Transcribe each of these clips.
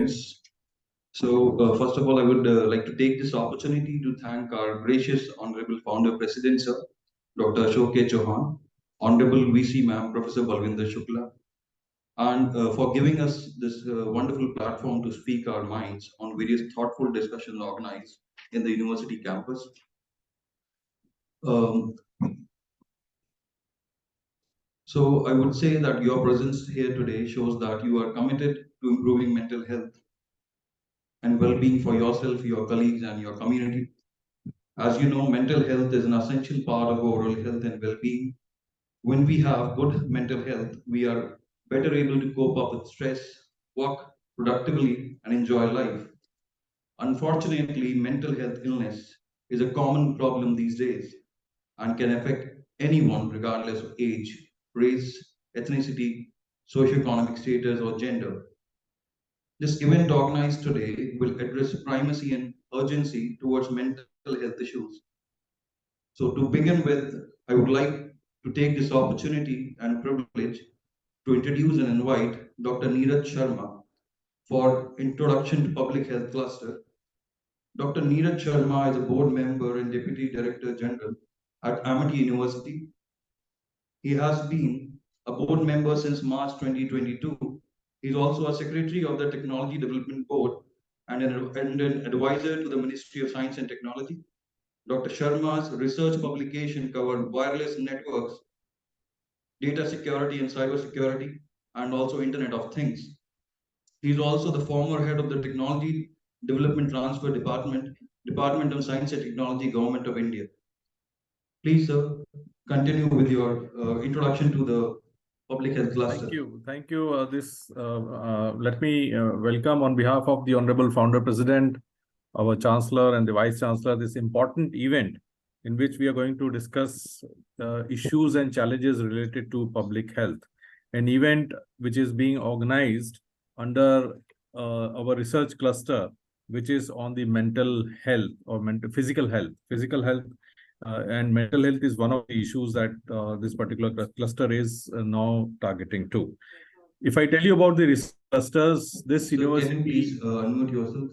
First of all, I would like to take this opportunity to thank our gracious Honorable Founder President, Sir, Dr. Ashok K. Chauhan, Honorable VC Ma'am, Professor Balvinder Shukla, and for giving us this wonderful platform to speak our minds on various thoughtful discussions organized in the university campus. So I would say that your presence here today shows that you are committed to improving mental health and well-being for yourself, your colleagues, and your community. As you know, mental health is an essential part of overall health and well-being. When we have good mental health, we are better able to cope up with stress, work productively, and enjoy life. Unfortunately, mental health illness is a common problem these days and can affect anyone regardless of age, race, ethnicity, socioeconomic status, or gender. This event organized today will address primacy and urgency towards mental health issues. So to begin with, I would like to take this opportunity and privilege to introduce and invite Dr. Neeraj Sharma for introduction to Public Health Cluster. Dr. Neeraj Sharma is a board member and Deputy Director General at Amity University. He has been a board member since March 2022. He is also a secretary of the Technology Development Board and an advisor to the Ministry of Science and Technology. Dr. Sharma's research publication covered wireless networks, data security and cyber security, and also Internet of Things. He is also the former head of the Technology Development Transfer Department, Department of Science and Technology, Government of India. Please, sir, continue with your introduction to the public health cluster. Thank you. Let me welcome on behalf of the Honorable Founder President, our Chancellor and the Vice Chancellor, this important event in which we are going to discuss issues and challenges related to public health. An event which is being organized under our research cluster, which is on the mental health or physical health. And mental health is one of the issues that this particular cluster is now targeting to. If I tell you about the research clusters, this university... Can you please unmute yourself?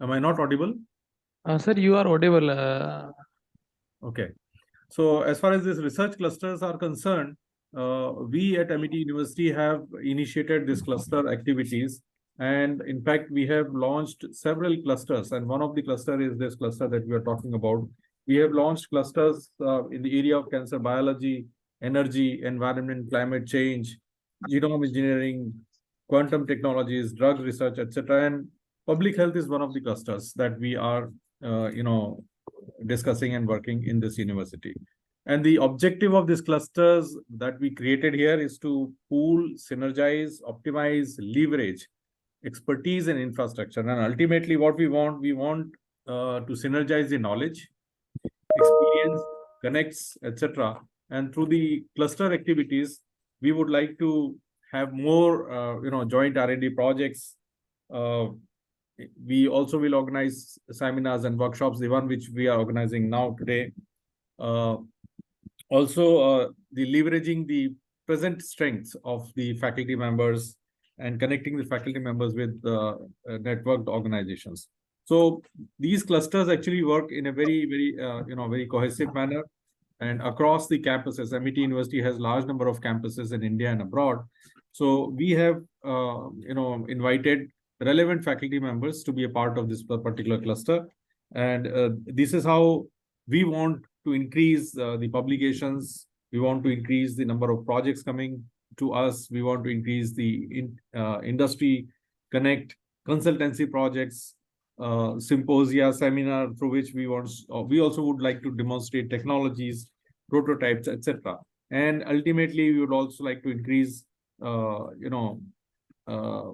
Am I not audible? Sir, you are audible. Okay. So as far as these research clusters are concerned, we at Amity University have initiated this cluster activities. And in fact, we have launched several clusters. And one of the cluster is this cluster that we are talking about. We have launched clusters in the area of cancer biology, energy, environment, climate change, genome engineering, quantum technologies, drug research, etc. And public health is one of the clusters that we are, discussing and working in this university. And the objective of these clusters that we created here is to pool, synergize, optimize, leverage expertise and infrastructure. And ultimately what we want to synergize the knowledge, experience, connects, etc. And through the cluster activities, we would like to have more, joint R&D projects. We also will organize seminars and workshops, the one which we are organizing now today. Also, the leveraging the present strengths of the faculty members and connecting the faculty members with networked organizations. So these clusters actually work in a very, very cohesive manner. And across the campuses, Amity University has a large number of campuses in India and abroad. So we have, invited relevant faculty members to be a part of this particular cluster. And this is how we want to increase the publications. We want to increase the number of projects coming to us. We want to increase the industry connect, consultancy projects, symposia, seminar, through which we also would like to demonstrate technologies, prototypes, etc. And ultimately, we would also like to increase,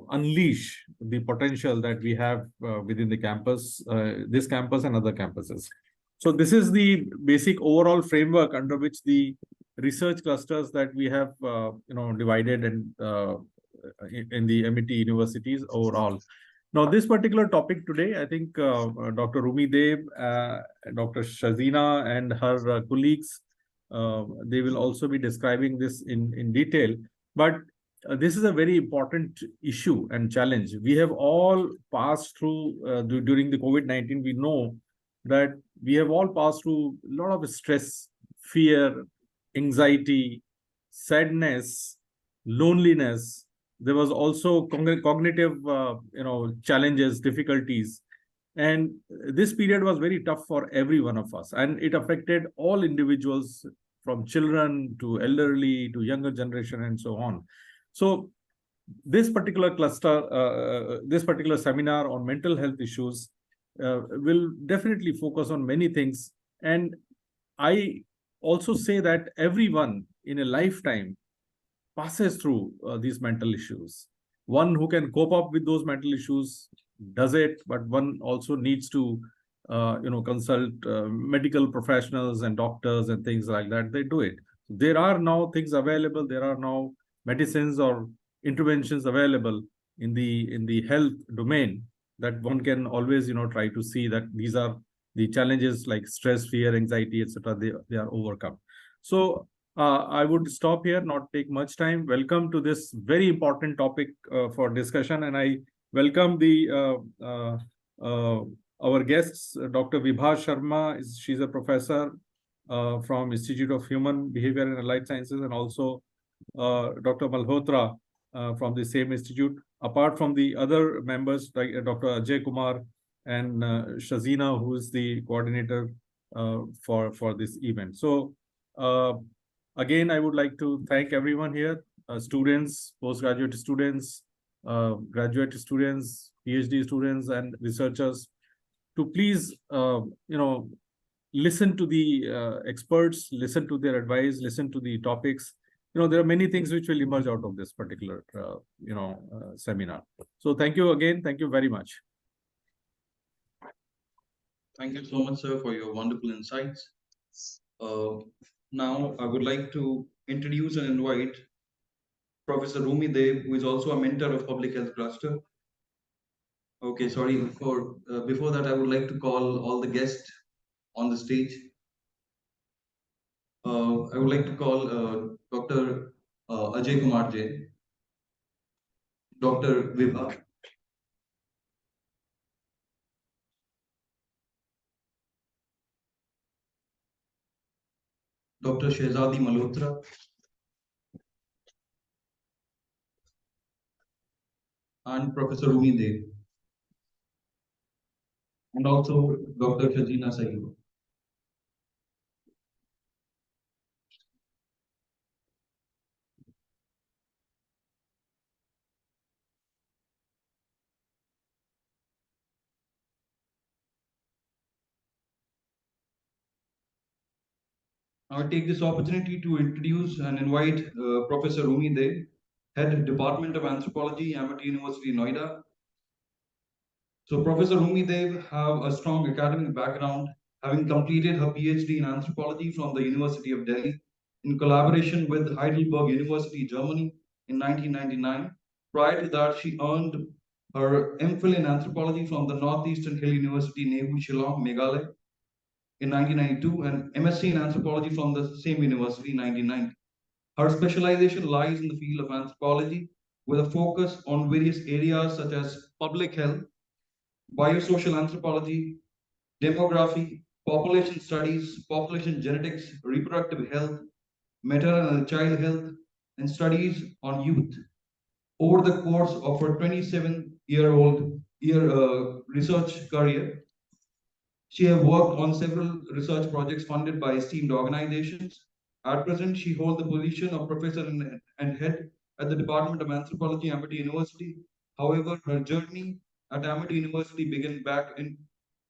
unleash the potential that we have within the campus, this campus and other campuses. So this is the basic overall framework under which the research clusters that we have, divided and in the Amity universities overall. Now, this particular topic today, I think Dr. Rumi Deb, Dr. Shazina and her colleagues, they will also be describing this in detail. But this is a very important issue and challenge. We have all passed through during the COVID-19. We know that we have all passed through a lot of stress, fear, anxiety, sadness, loneliness. There was also cognitive, challenges, difficulties. And this period was very tough for every one of us. And it affected all individuals, from children to elderly to younger generation and so on. So this particular this particular seminar on mental health issues will definitely focus on many things. And I also say that everyone in a lifetime passes through these mental issues. One who can cope up with those mental issues does it, but one also needs to consult medical professionals and doctors and things like that. They do it. There are now things available. There are now medicines or interventions available in the health domain that one can always try to see that these are the challenges like stress, fear, anxiety, etc. They are overcome. So I would stop here, not take much time. Welcome to this very important topic for discussion, and I welcome our guests. Dr. Vibha Sharma, she's a professor from Institute of Human Behavior and Allied Sciences, and also Dr. Malhotra from the same institute, apart from the other members like Dr. Ajay Kumar and Shazina, who is the coordinator for this event. So again, I would like to thank everyone here, students, postgraduate students, graduate students, PhD students, and researchers, to please, listen to the experts, listen to their advice, listen to the topics. There are many things which will emerge out of this particular, seminar. So thank you again. Thank you very much. Thank you so much, sir, for your wonderful insights. Now, I would like to introduce and invite Professor Rumi Dev, who is also a mentor of Public Health Cluster. Okay, sorry. Before that, I would like to call all the guests on the stage. I would like to call Dr. Ajay Kumar Jain, Dr. Vibha, Dr. Shehzadi Malhotra, and Professor Rumi Dev, and also Dr. Shazina Saeed. I take this opportunity to introduce and invite Professor Rumi Dev, Head Department of Anthropology, Amity University, Noida. So Professor Rumi Dev have a strong academic background, having completed her PhD in anthropology from the University of Delhi in collaboration with Heidelberg University, Germany in 1999. Prior to that, she earned her MPhil in anthropology from the Northeastern Hill University, Nehu, Shillong, Meghalaya in 1992, and MSc in anthropology from the same university in 1990. Her specialization lies in the field of anthropology with a focus on various areas such as public health, biosocial anthropology, demography, population studies, population genetics, reproductive health, maternal and child health, and studies on youth. Over the course of her 27-year-old research career, she has worked on several research projects funded by esteemed organizations. At present, she holds the position of professor and head at the Department of Anthropology, Amity University. However, her journey at Amity University began back in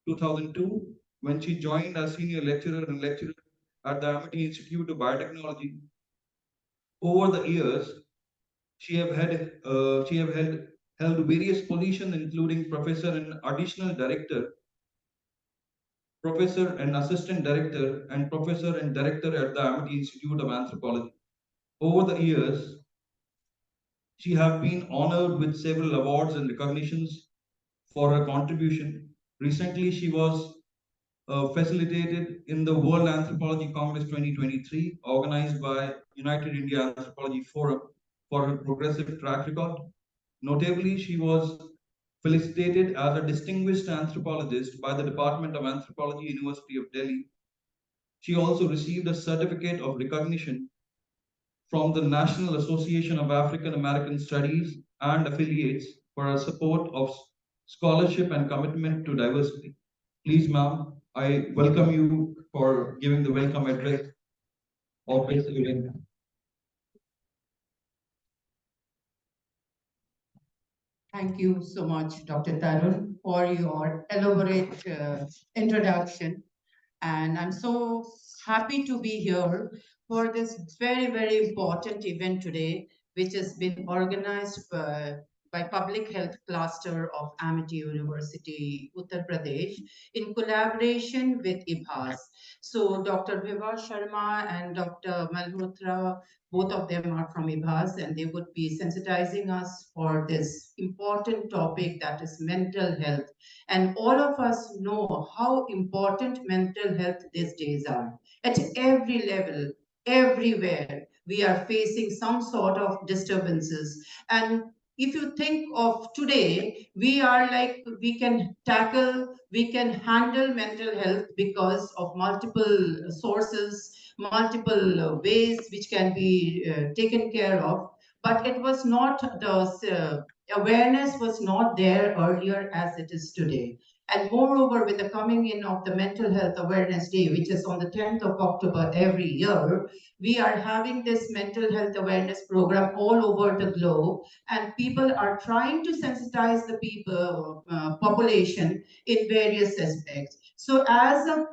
2002 when she joined as senior lecturer at the Amity Institute of Biotechnology. Over the years, she have held various positions, including professor and additional director, professor and assistant director, and professor and director at the Amity Institute of Anthropology. Over the years, she has been honored with several awards and recognitions for her contribution. Recently, she was facilitated in the World Anthropology Congress 2023, organized by United India Anthropology Forum, for her progressive track record. Notably, she was felicitated as a distinguished anthropologist by the Department of Anthropology, University of Delhi. She also received a certificate of recognition from the National Association of African American Studies and affiliates for her support of scholarship and commitment to diversity. Please, ma'am, I welcome you for giving the welcome address of this event. Thank you so much, Dr. Tarun, for your elaborate introduction. And I'm so happy to be here for this very, very important event today, which has been organized by Public Health Cluster of Amity University, Uttar Pradesh, in collaboration with IBHAS. So Dr. Vibha Sharma and Dr. Malhotra, both of them are from IBHAS, and they would be sensitizing us for this important topic, that is mental health. And all of us know how important mental health these days are. At every level, everywhere, we are facing some sort of disturbances. And if you think of today, we are like, we can handle mental health because of multiple sources, multiple ways which can be taken care of. But it was not the awareness was not there earlier as it is today. And moreover, with the coming in of the Mental Health Awareness Day, which is on the 10th of October every year, we are having this mental health awareness program all over the globe, and people are trying to sensitize the population in various aspects. So as a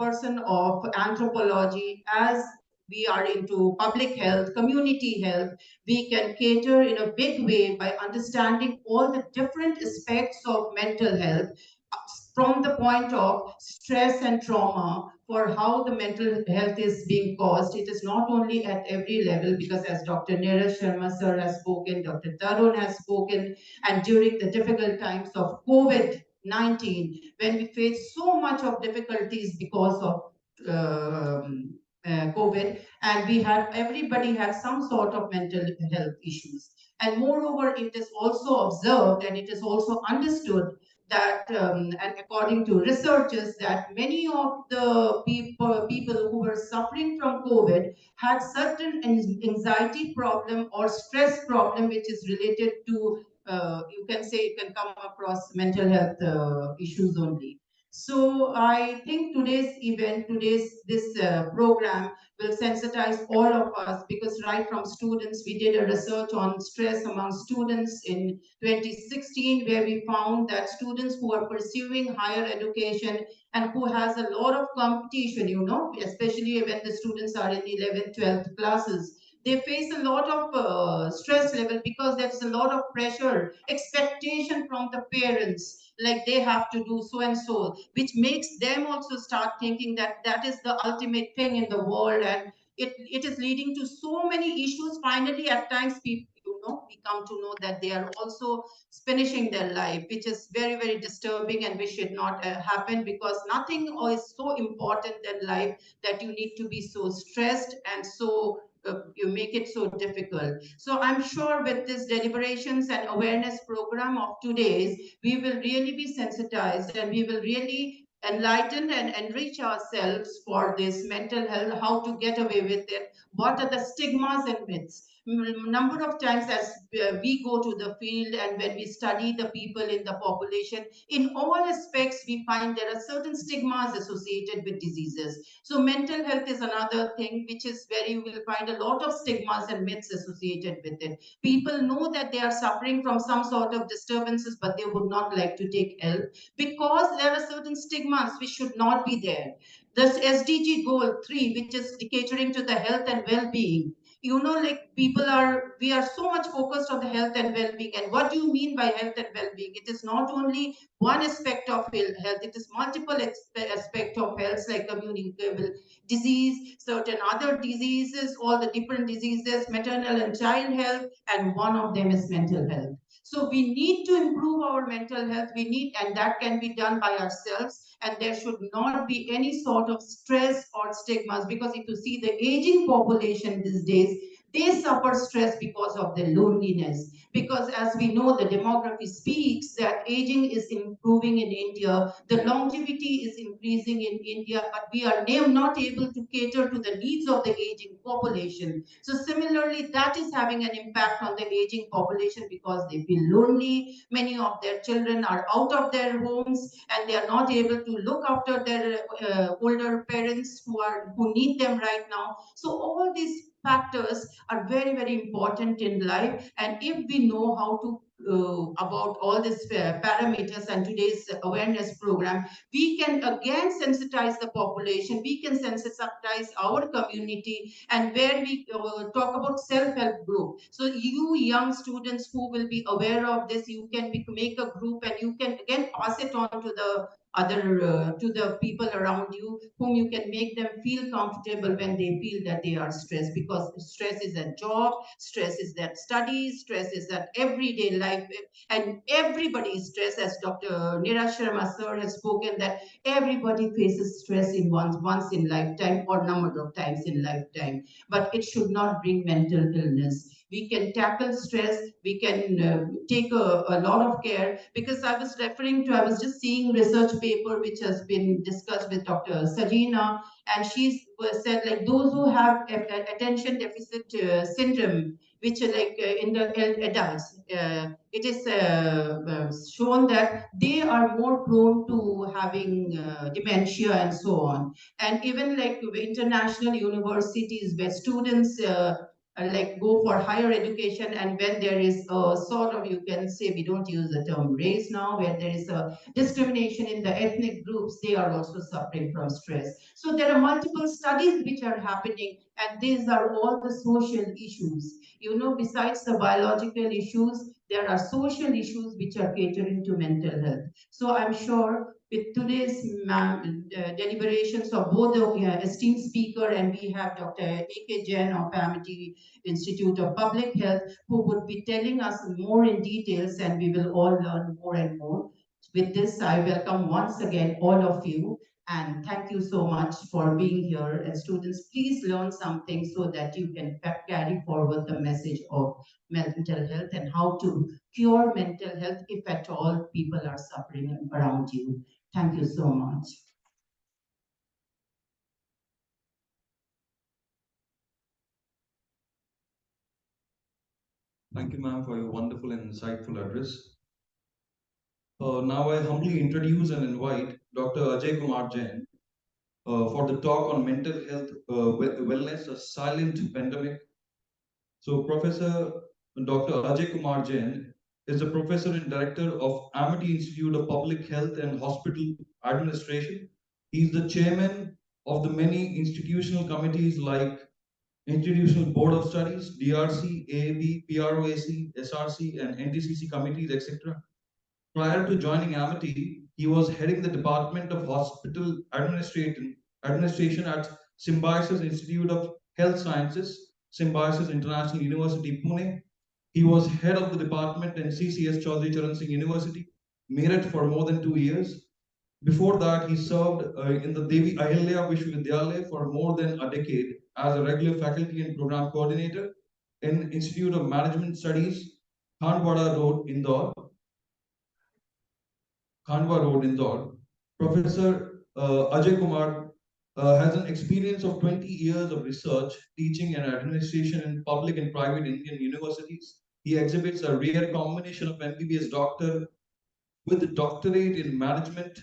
person of anthropology, as we are into public health, community health, we can cater in a big way by understanding all the different aspects of mental health from the point of stress and trauma, for how the mental health is being caused. It is not only at every level, because as Dr. Neeraj Sharma sir has spoken, Dr. Tarun has spoken, and during the difficult times of COVID-19, when we face so much of difficulties because of COVID, and everybody has some sort of mental health issues. And moreover, it is also observed and it is also understood that, and according to researchers, that many of the people who were suffering from COVID had certain anxiety problem or stress problem, which is related to, you can say, it can come across mental health issues only. So I think this program will sensitize all of us, because right from students, we did a research on stress among students in 2016, where we found that students who are pursuing higher education and who has a lot of competition, especially when the students are in 11th, 12th classes, they face a lot of stress level, because there's a lot of pressure, expectation from the parents, like they have to do so and so, which makes them also start thinking that that is the ultimate thing in the world, and it is leading to so many issues. Finally, at times, people, we come to know that they are also finishing their life, which is very, very disturbing, and which should not happen, because nothing is so important than life that you need to be so stressed and so you make it so difficult. So I'm sure with this deliberations and awareness program of today's, we will really be sensitized, and we will really enlighten and enrich ourselves for this mental health, how to get away with it, what are the stigmas and myths. Number of times, as we go to the field and when we study the people in the population, in all aspects, we find there are certain stigmas associated with diseases. So mental health is another thing which is where you will find a lot of stigmas and myths associated with it. People know that they are suffering from some sort of disturbances, but they would not like to take help, because there are certain stigmas which should not be there. This SDG goal 3, which is catering to the health and well-being, like we are so much focused on the health and well-being. And what do you mean by health and well-being? It is not only one aspect of health, it is multiple aspect of health, like communicable disease, certain other diseases, all the different diseases, maternal and child health, and one of them is mental health. So we need to improve our mental health. And that can be done by ourselves. And there should not be any sort of stress or stigmas, because if you see the aging population these days, they suffer stress because of their loneliness. Because as we know, the demography speaks that aging is improving in India, the longevity is increasing in India, but we are not able to cater to the needs of the aging population. So similarly, that is having an impact on the aging population because they feel lonely. Many of their children are out of their homes and they are not able to look after their older parents who need them right now. So all these factors are very, very important in life. And if we know how to about all these parameters and today's awareness program, we can again sensitize the population, we can sensitize our community, and where we talk about self-help group. So you young students who will be aware of this, you can make a group and you can again pass it on to the other to the people around you, whom you can make them feel comfortable when they feel that they are stressed, because stress is at job, stress is that studies, stress is that everyday life, and everybody is stressed. As Dr. Neeraj Sharma sir has spoken, that everybody faces stress in once in lifetime or number of times in lifetime, but it should not bring mental illness. We can tackle stress, we can take a lot of care, because I was just seeing research paper which has been discussed with Dr. Sajina, and she said like those who have attention deficit syndrome, which in the adults, it is shown that they are more prone to having dementia and so on. And even like international universities where students like go for higher education, and when there is a sort of, you can say, we don't use the term race now, where there is a discrimination in the ethnic groups, they are also suffering from stress. So there are multiple studies which are happening, and these are all the social issues. You know, besides the biological issues, there are social issues which are catering to mental health. So I'm sure with today's deliberations of both the esteemed speaker, and we have Dr. A.K. Jain of Amity Institute of Public Health, who would be telling us more in details, and we will all learn more and more. With this, I welcome once again all of you, and thank you so much for being here. And students, please learn something so that you can carry forward the message of mental health and how to cure mental health if at all people are suffering around you. Thank you so much. Thank you, ma'am, for your wonderful and insightful address. Now I humbly introduce and invite Dr. Ajay Kumar Jain for the talk on mental health wellness, a silent pandemic. So Professor Dr. Ajay Kumar Jain is a professor and director of Amity Institute of Public Health and Hospital Administration. He is the chairman of the many institutional committees like Institutional Board of Studies, DRC, AAB, PROAC, SRC, and NTCC committees, etc. Prior to joining Amity, he was heading the Department of Hospital Administration at Symbiosis Institute of Health Sciences, Symbiosis International University, Pune. He was head of the department in CCS Chaudhry Charan Singh University, Meerut, for more than 2 years. Before that, he served in the Devi Ahilya Vishwavidyalaya for more than a decade as a regular faculty and program coordinator in Institute of Management Studies, Khandwada Road, Indore. Khandwa Road, Indore. Professor Ajay Kumar has an experience of 20 years of research, teaching, and administration in public and private Indian universities. He exhibits a rare combination of MBBS doctor with a doctorate in management,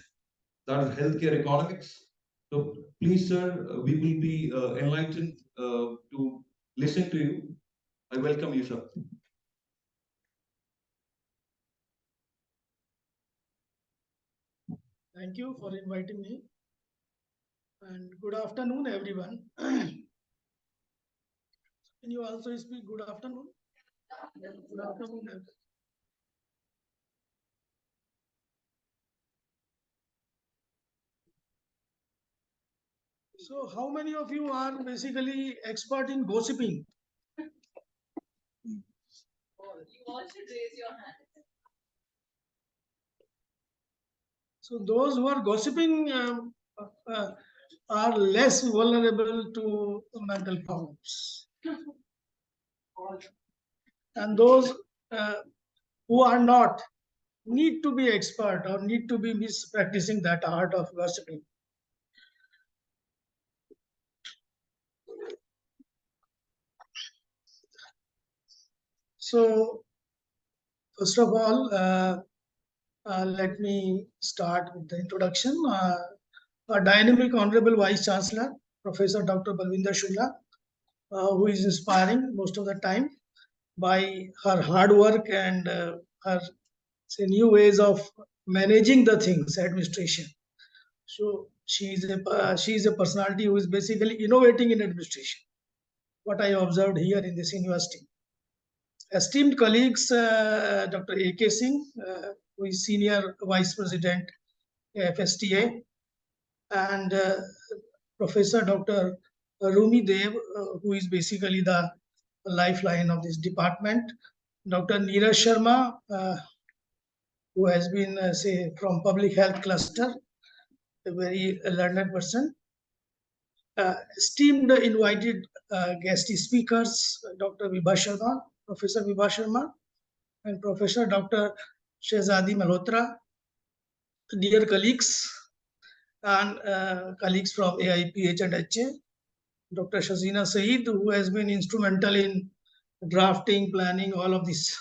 that is healthcare economics. So please, sir, we will be enlightened to listen to you. I welcome you, sir. Thank you for inviting me. And good afternoon, everyone. Can you also speak good afternoon? Good afternoon. So how many of you are basically expert in gossiping? You all should raise your hand. So those who are gossiping are less vulnerable to mental problems. And those who are not need to be expert or need to be practicing that art of gossiping. So, first of all, let me start with the introduction. Our dynamic Honorable Vice Chancellor, Professor Dr. Balvinder Shukla, who is inspiring most of the time by her hard work and her new ways of managing the things, administration. So she is a personality who is basically innovating in administration. What I observed here in this university. Esteemed colleagues, Dr. A.K. Singh, who is Senior Vice President, FSTA, and Professor Dr. Rumi Dev, who is basically the lifeline of this department. Dr. Neeraj Sharma, who has been, say, from Public Health Cluster, a very learned person. Esteemed invited guest speakers, Dr. Vibha Sharma, Professor Vibha Sharma, and Professor Dr. Shehzadi Malhotra, dear colleagues and colleagues from AIPH and HA, Dr. Shazina Saeed, who has been instrumental in drafting, planning all of this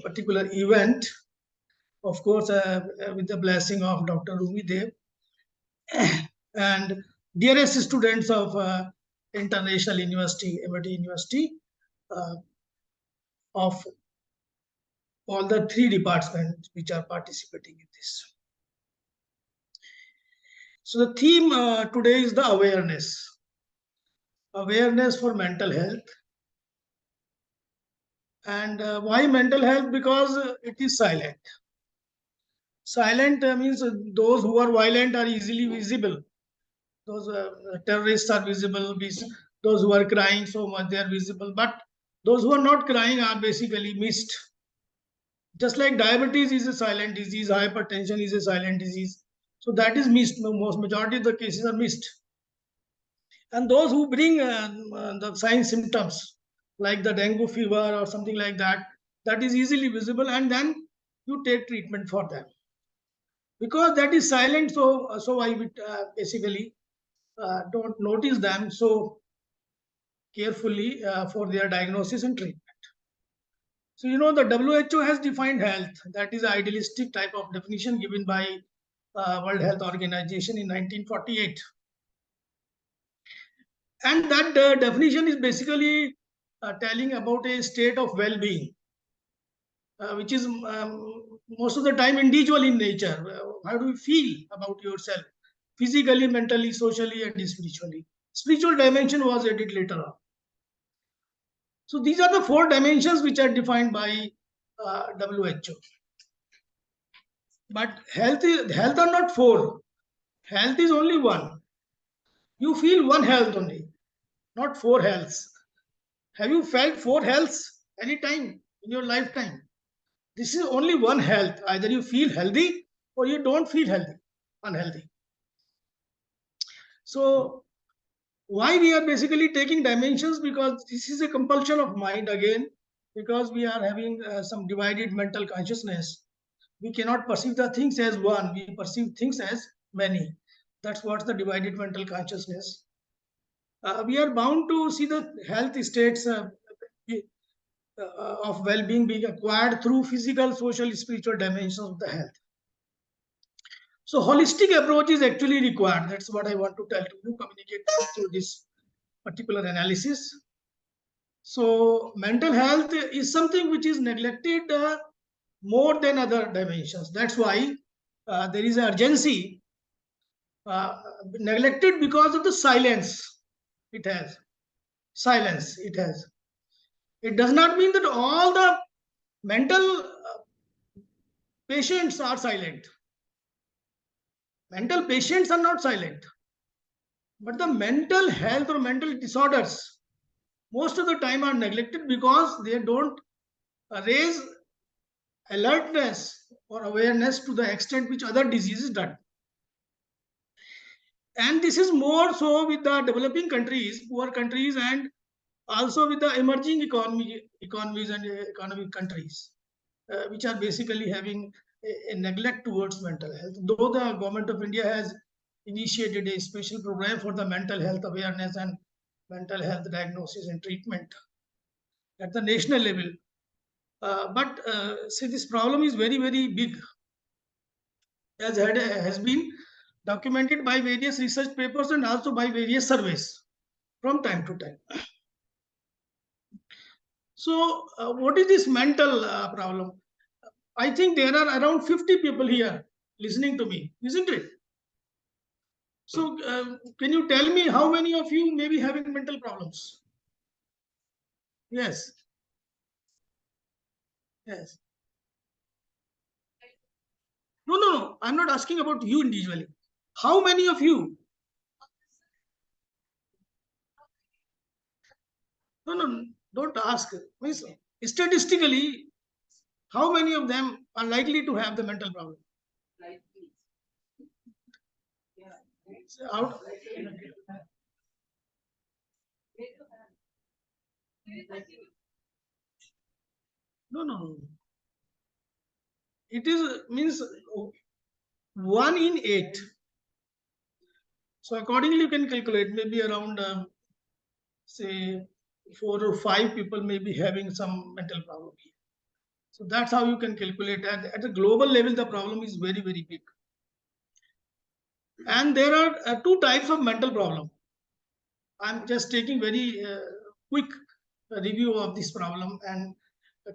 particular event, of course, with the blessing of Dr. Rumi Dev, and dearest students of International University, MIT University, of all the 3 departments which are participating in this. So the theme today is the awareness for mental health. And why mental health? Because it is silent. Silent means those who are violent are easily visible. Those terrorists are visible. Those who are crying so much, they are visible. But those who are not crying are basically missed. Just like diabetes is a silent disease, hypertension is a silent disease. So that is missed. Most majority of the cases are missed. And those who bring the signs, symptoms, like the dengue fever or something like that, that is easily visible, and then you take treatment for them. Because that is silent, so I would basically don't notice them so carefully for their diagnosis and treatment. So, you know, the WHO has defined health. That is an idealistic type of definition given by World Health Organization in 1948. And that definition is basically telling about a state of well-being, which is most of the time individual in nature. How do you feel about yourself? Physically, mentally, socially, and spiritually. Spiritual dimension was added later on. So these are the 4 dimensions which are defined by WHO. But health are not 4. Health is only 1. You feel 1 health only, not 4 healths. Have you felt 4 healths any time in your lifetime? This is only 1 health. Either you feel healthy or you don't feel healthy, unhealthy. So why we are basically taking dimensions? Because this is a compulsion of mind again, because we are having some divided mental consciousness. We cannot perceive the things as one, we perceive things as many. That's what's the divided mental consciousness. We are bound to see the health states of well-being being acquired through physical, social, spiritual dimensions of the health. So holistic approach is actually required. That's what I want to tell to you, communicate through this particular analysis. So mental health is something which is neglected more than other dimensions. That's why there is urgency, neglected because of the silence it has. Silence it has. It does not mean that all the mental patients are silent. Mental patients are not silent. But the mental health or mental disorders most of the time are neglected because they don't raise alertness or awareness to the extent which other diseases done. And this is more so with the developing countries, poor countries, and Also with the emerging economies and economic countries, which are basically having a neglect towards mental health. Though the government of India has initiated a special program for the mental health awareness and mental health diagnosis and treatment at the national level. But see, this problem is very, very big, as has been documented by various research papers and also by various surveys from time to time. So, what is this mental problem? I think there are around 50 people here listening to me, isn't it? So, can you tell me how many of you may be having mental problems? Yes. Yes. No. I'm not asking about you individually. How many of you? No, don't ask. Means statistically, how many of them are likely to have the mental problem? So out, no. It is means 1 in 8. So accordingly, you can calculate maybe around say 4 or 5 people may be having some mental problem here. So that's how you can calculate. And at a global level, the problem is very, very big. And there are 2 types of mental problem. I'm just taking very quick review of this problem and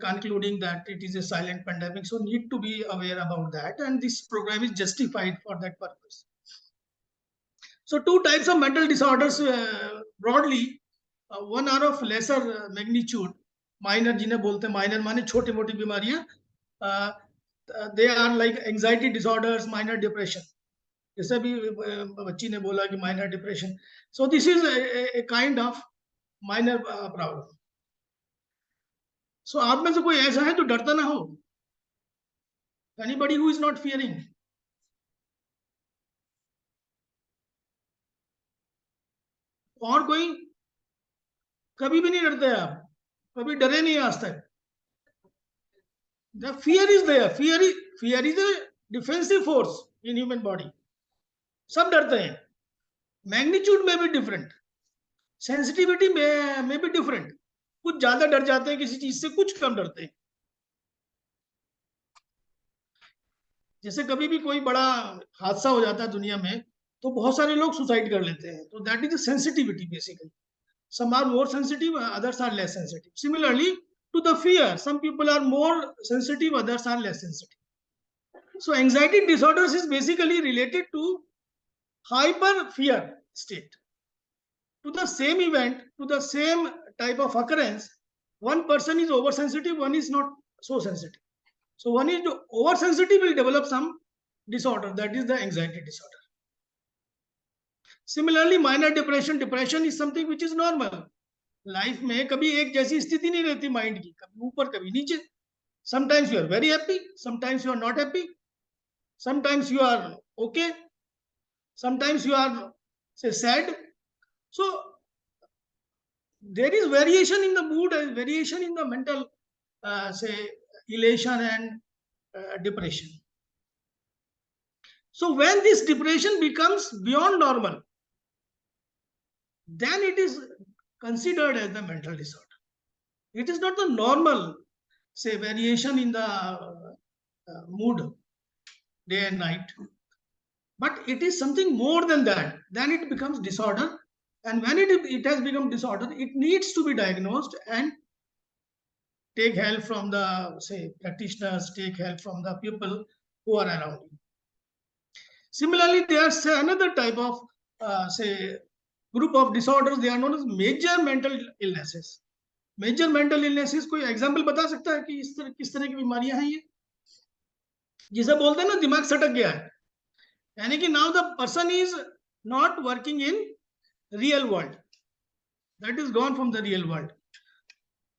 concluding that it is a silent pandemic. So need to be aware about that. And this program is justified for that purpose. So 2 types of mental disorders broadly, one are of lesser magnitude, minor जिन्हें बोलते हैं minor माने छोटी मोटी बीमारियां, they are like anxiety disorders, minor depression. जैसे भी बच्ची ने बोला कि minor depression. So this is a kind of minor problem. So आप में से कोई ऐसा है तो डरता ना हो? Anybody who is not fearing? और कोई? कभी भी नहीं डरते आप, कभी डरे नहीं आज तक. The fear is there. Fear is a defensive force in human body. सब डरते हैं. Magnitude may be different. Sensitivity may be different. कुछ ज्यादा डर जाते हैं किसी चीज से, कुछ कम डरते हैं. जैसे कभी भी कोई बड़ा हादसा हो जाता है दुनिया में, तो बहुत सारे लोग सुसाइड कर लेते हैं. तो that is the sensitivity basically. Some are more sensitive, others are less sensitive. Similarly, to the fear, some people are more sensitive, others are less sensitive. So anxiety disorders is basically related to hyper fear state. To the same event, to the same type of occurrence, one person is oversensitive, one is not so sensitive. So one is oversensitive will develop some disorder, that is the anxiety disorder. Similarly, minor depression is something which is normal. Life में कभी एक जैसी स्थिति नहीं रहती mind की, कभी ऊपर कभी नीचे. Sometimes you are very happy, sometimes you are not happy, sometimes you are okay, sometimes you are say sad. So there is variation in the mood and variation in the mental say elation and depression. So when this depression becomes beyond normal, then it is considered as the mental disorder. It is not the normal, say, variation in the mood day and night, but it is something more than that. Then it becomes disorder, and when it has become disorder, it needs to be diagnosed and take help from the, say, practitioners, take help from the people who are around you. Similarly, there's another type of, say, group of disorders. They are known as major mental illnesses. Major mental illnesses, कोई example बता सकता है कि किस तरह की बीमारियां हैं ये? जिसे बोलते हैं ना दिमाग सटक गया है, यानी कि now the person is not working in real world, that is gone from the real world.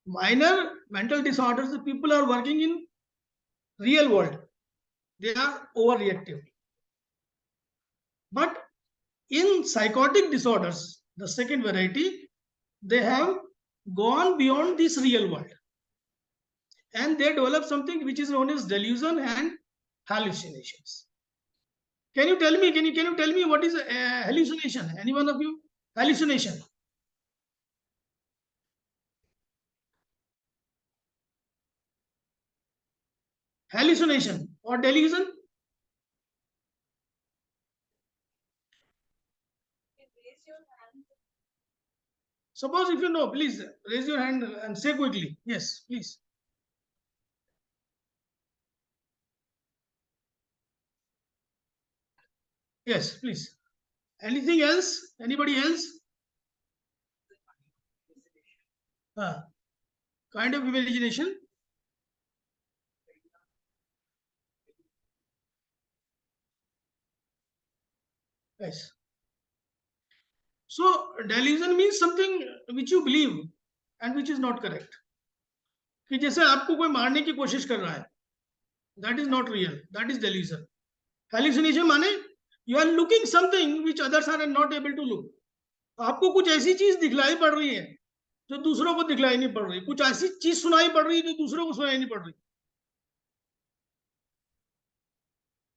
Minor mental disorders, the people are working in real world, they are overreactive. But in psychotic disorders, the second variety, they have gone beyond this real world, and they develop something which is known as delusion and hallucinations. Can you tell me? Can you tell me what is hallucination? Any one of you? Hallucination. Hallucination or delusion? Raise your hand. Suppose if you know, please raise your hand and say quickly. Yes, please. Yes, please. Anything else? Anybody else? Kind of imagination. Yes. So delusion means something which you believe and which is not correct. कि जैसे आपको कोई मारने की कोशिश कर रहा है, that is not real, that is delusion. Hallucination माने you are looking something which others are not able to look. आपको कुछ ऐसी चीज दिखलाई पड़ रही है जो दूसरों को दिखलाई नहीं पड़ रही, कुछ ऐसी चीज सुनाई पड़ रही है जो दूसरों को सुनाई नहीं पड़ रही,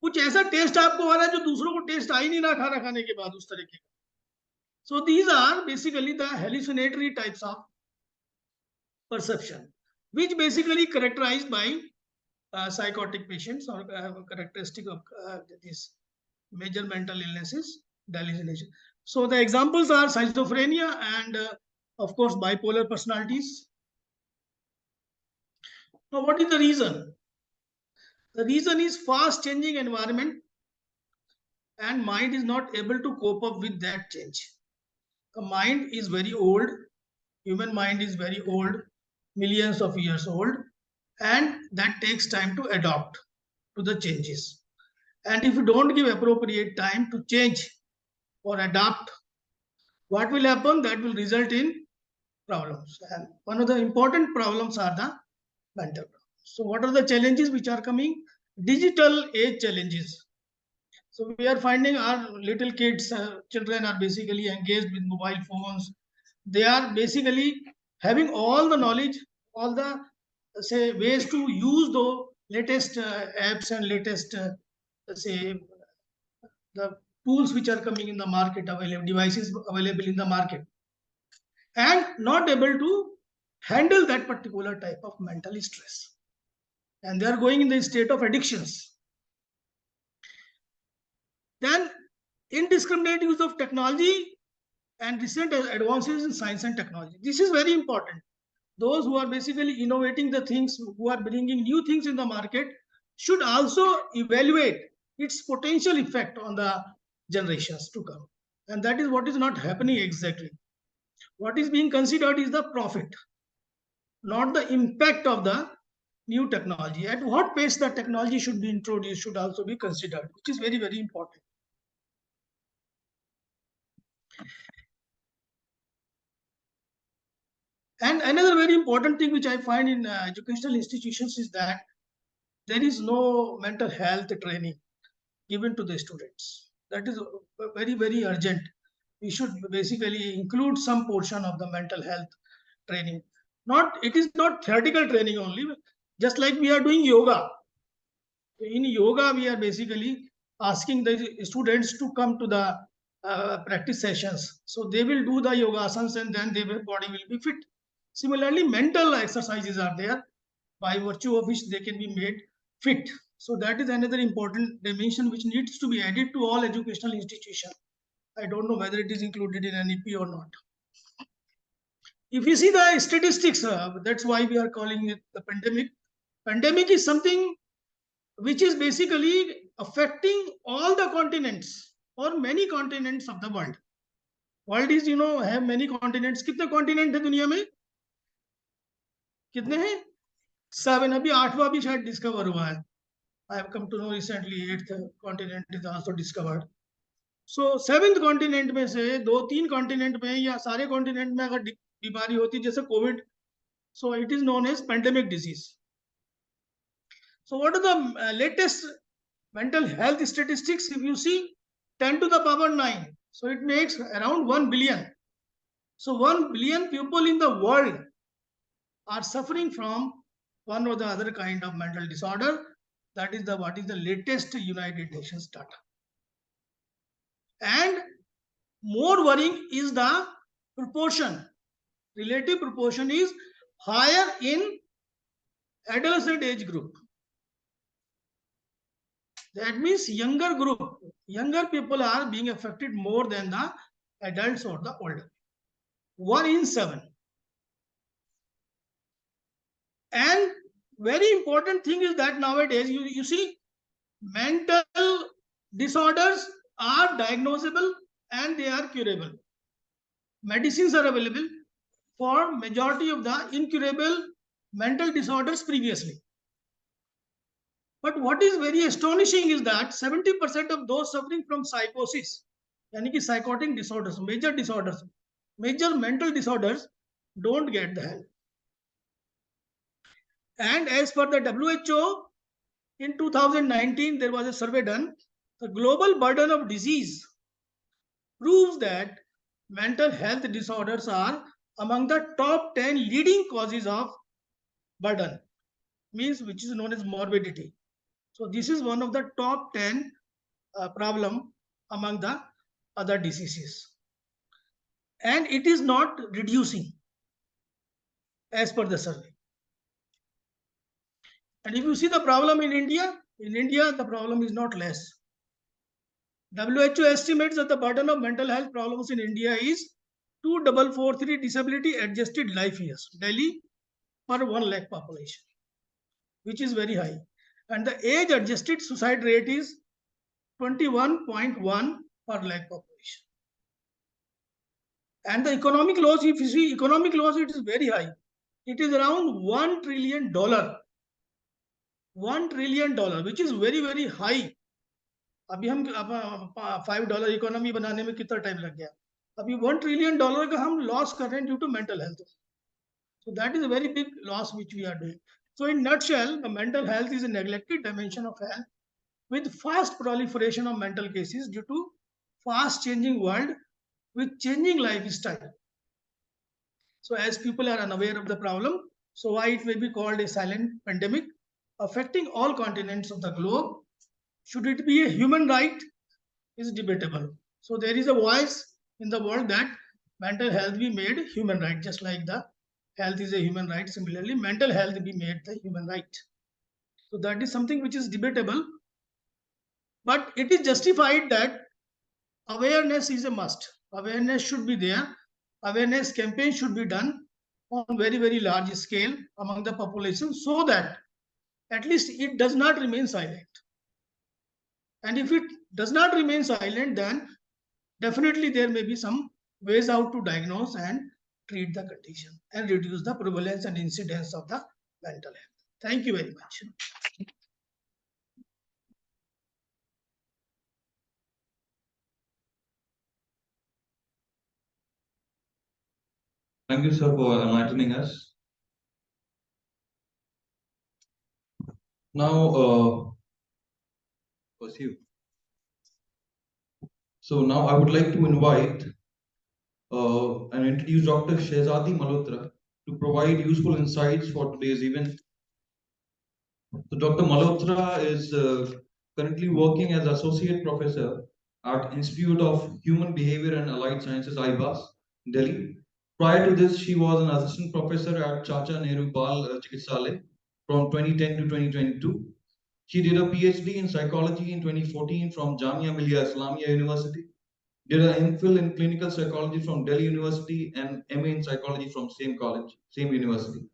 कुछ ऐसा टेस्ट आपको आ रहा है जो दूसरों को टेस्ट आ ही नहीं रहा खाना खाने के बाद उस तरीके का. So these are basically the hallucinatory types of perception, which basically characterized by psychotic patients or characteristic of these major mental illnesses, delusionation. So the examples are schizophrenia and of course bipolar personalities. Now what is the reason? The reason is fast changing environment and mind is not able to cope up with that change. The mind is very old, human mind is very old, millions of years old, and that takes time to adapt to the changes. And if you don't give appropriate time to change or adapt, what will happen? That will result in problems. And one of the important problems are the mental problems. So what are the challenges which are coming? Digital age challenges. So we are finding our little kids, children are basically engaged with mobile phones. They are basically having all the knowledge, all the say ways to use the latest apps and latest say the tools which are coming in the market, available devices available in the market, and not able to handle that particular type of mental stress, and they are going in the state of addictions. Then indiscriminate use of technology and recent advances in science and technology. This is very important. Those who are basically innovating the things, who are bringing new things in the market, should also evaluate its potential effect on the generations to come. And that is what is not happening exactly. What is being considered is the profit, not the impact of the new technology. At what pace the technology should be introduced should also be considered, which is very, very important. And another very important thing which I find in educational institutions is that there is no mental health training given to the students. That is very, very urgent. We should basically include some portion of the mental health training. It is not theoretical training only, just like we are doing yoga. In yoga, we are basically asking the students to come to the practice sessions. So they will do the yoga asanas and then their body will be fit. Similarly, mental exercises are there by virtue of which they can be made fit. So that is another important dimension which needs to be added to all educational institutions. I don't know whether it is included in NEP or not. If you see the statistics, that's why we are calling it the pandemic. Pandemic is something which is basically affecting all the continents or many continents of the world. World is, have many continents. कितने continent है दुनिया में? कितने हैं? 7. अभी 8वां भी शायद discover हुआ है. I have come to know recently 8th continent is also discovered. So 7th continent में से 2-3 continent में या सारे continent में अगर बीमारी होती जैसे COVID, so it is known as pandemic disease. So what are the latest mental health statistics? If you see 10 to the power 9, so it makes around 1 billion. So 1 billion people in the world are suffering from one or the other kind of mental disorder. That is what is the latest United Nations data. And more worrying is the proportion. Relative proportion is higher in adolescent age group. That means younger group, younger people are being affected more than the adults or the older. 1 in 7. And very important thing is that nowadays you see mental disorders are diagnosable and they are curable. Medicines are available for majority of the incurable mental disorders previously. But what is very astonishing is that 70% of those suffering from psychosis, yani ki psychotic disorders, major mental disorders, don't get the help. And as per the WHO, in 2019, there was a survey done. The global burden of disease proves that mental health disorders are among the top 10 leading causes of burden, means which is known as morbidity. So this is one of the top 10 problem among the other diseases. And it is not reducing as per the survey. And if you see the problem in India, the problem is not less. WHO estimates that the burden of mental health problems in India is 2,443 disability adjusted life years, Delhi, per 1 lakh population, which is very high. And the age adjusted suicide rate is 21.1 per lakh population. And the economic loss, if you see economic loss, it is very high. It is around $1 trillion. $1 trillion, which is very, very high. अभी हम $5 economy बनाने में कितना time लग गया, अभी $1 trillion का हम लॉस कर रहे हैं due to mental health. So that is a very big loss which we are doing. So in nutshell, the mental health is a neglected dimension of health with fast proliferation of mental cases due to fast changing world with changing lifestyle. So as people are unaware of the problem, so why it may be called a silent pandemic affecting all continents of the globe. Should it be a human right is debatable. So there is a voice in the world that mental health be made human right, just like the health is a human right. Similarly, mental health be made the human right. So that is something which is debatable, but it is justified that awareness is a must. Awareness should be there. Awareness campaign should be done on very, very large scale among the population so that at least it does not remain silent. And if it does not remain silent, then definitely there may be some ways out to diagnose and treat the condition and reduce the prevalence and incidence of the mental health. Thank you very much. Thank you, sir, for enlightening us. Now, pursue. So now I would like to invite and introduce Dr. Shehzadi Malhotra to provide useful insights for today's event. So Dr. Malhotra is currently working as Associate Professor at Institute of Human Behavior and Allied Sciences, IBAS, Delhi. Prior to this, she was an assistant professor at Chacha Nehru Bal Chikitsalaya from 2010 to 2022. She did a PhD in psychology in 2014 from Jamia Millia Islamia University. Did an MPhil in clinical psychology from Delhi University and MA in psychology from same college, same university.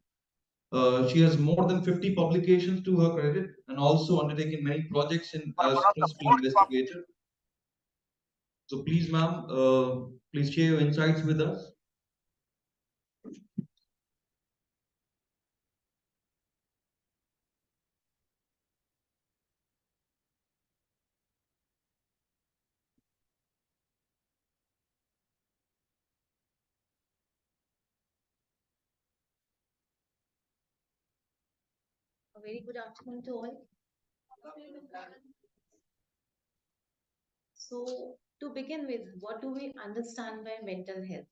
She has more than 50 publications to her credit and also undertaken many projects as principal investigator. So please, ma'am, please share your insights with us. A very good afternoon to all. So, to begin with, what do we understand by mental health?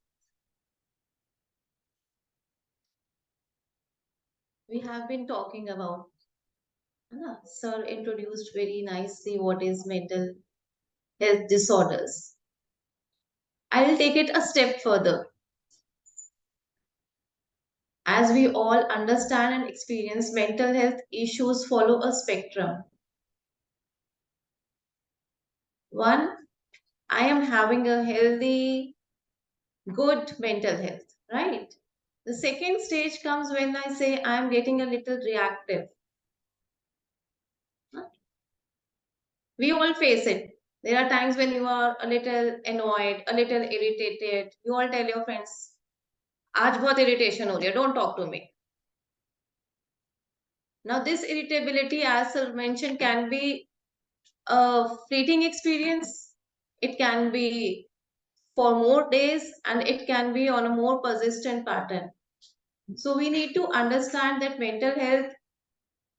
we have been talking about. Sir introduced very nicely what is mental health disorders. I will take it a step further. As we all understand and experience, mental health issues follow a spectrum. One, I am having a healthy, good mental health, right? The second stage comes when I say I'm getting a little reactive. Huh? We all face it. There are times when you are a little annoyed, a little irritated. You all tell your friends, आज बहुत irritation हो रही है, don't talk to me. Now, this irritability, as sir mentioned, can be a fleeting experience. It can be for more days and it can be on a more persistent pattern. So we need to understand that mental health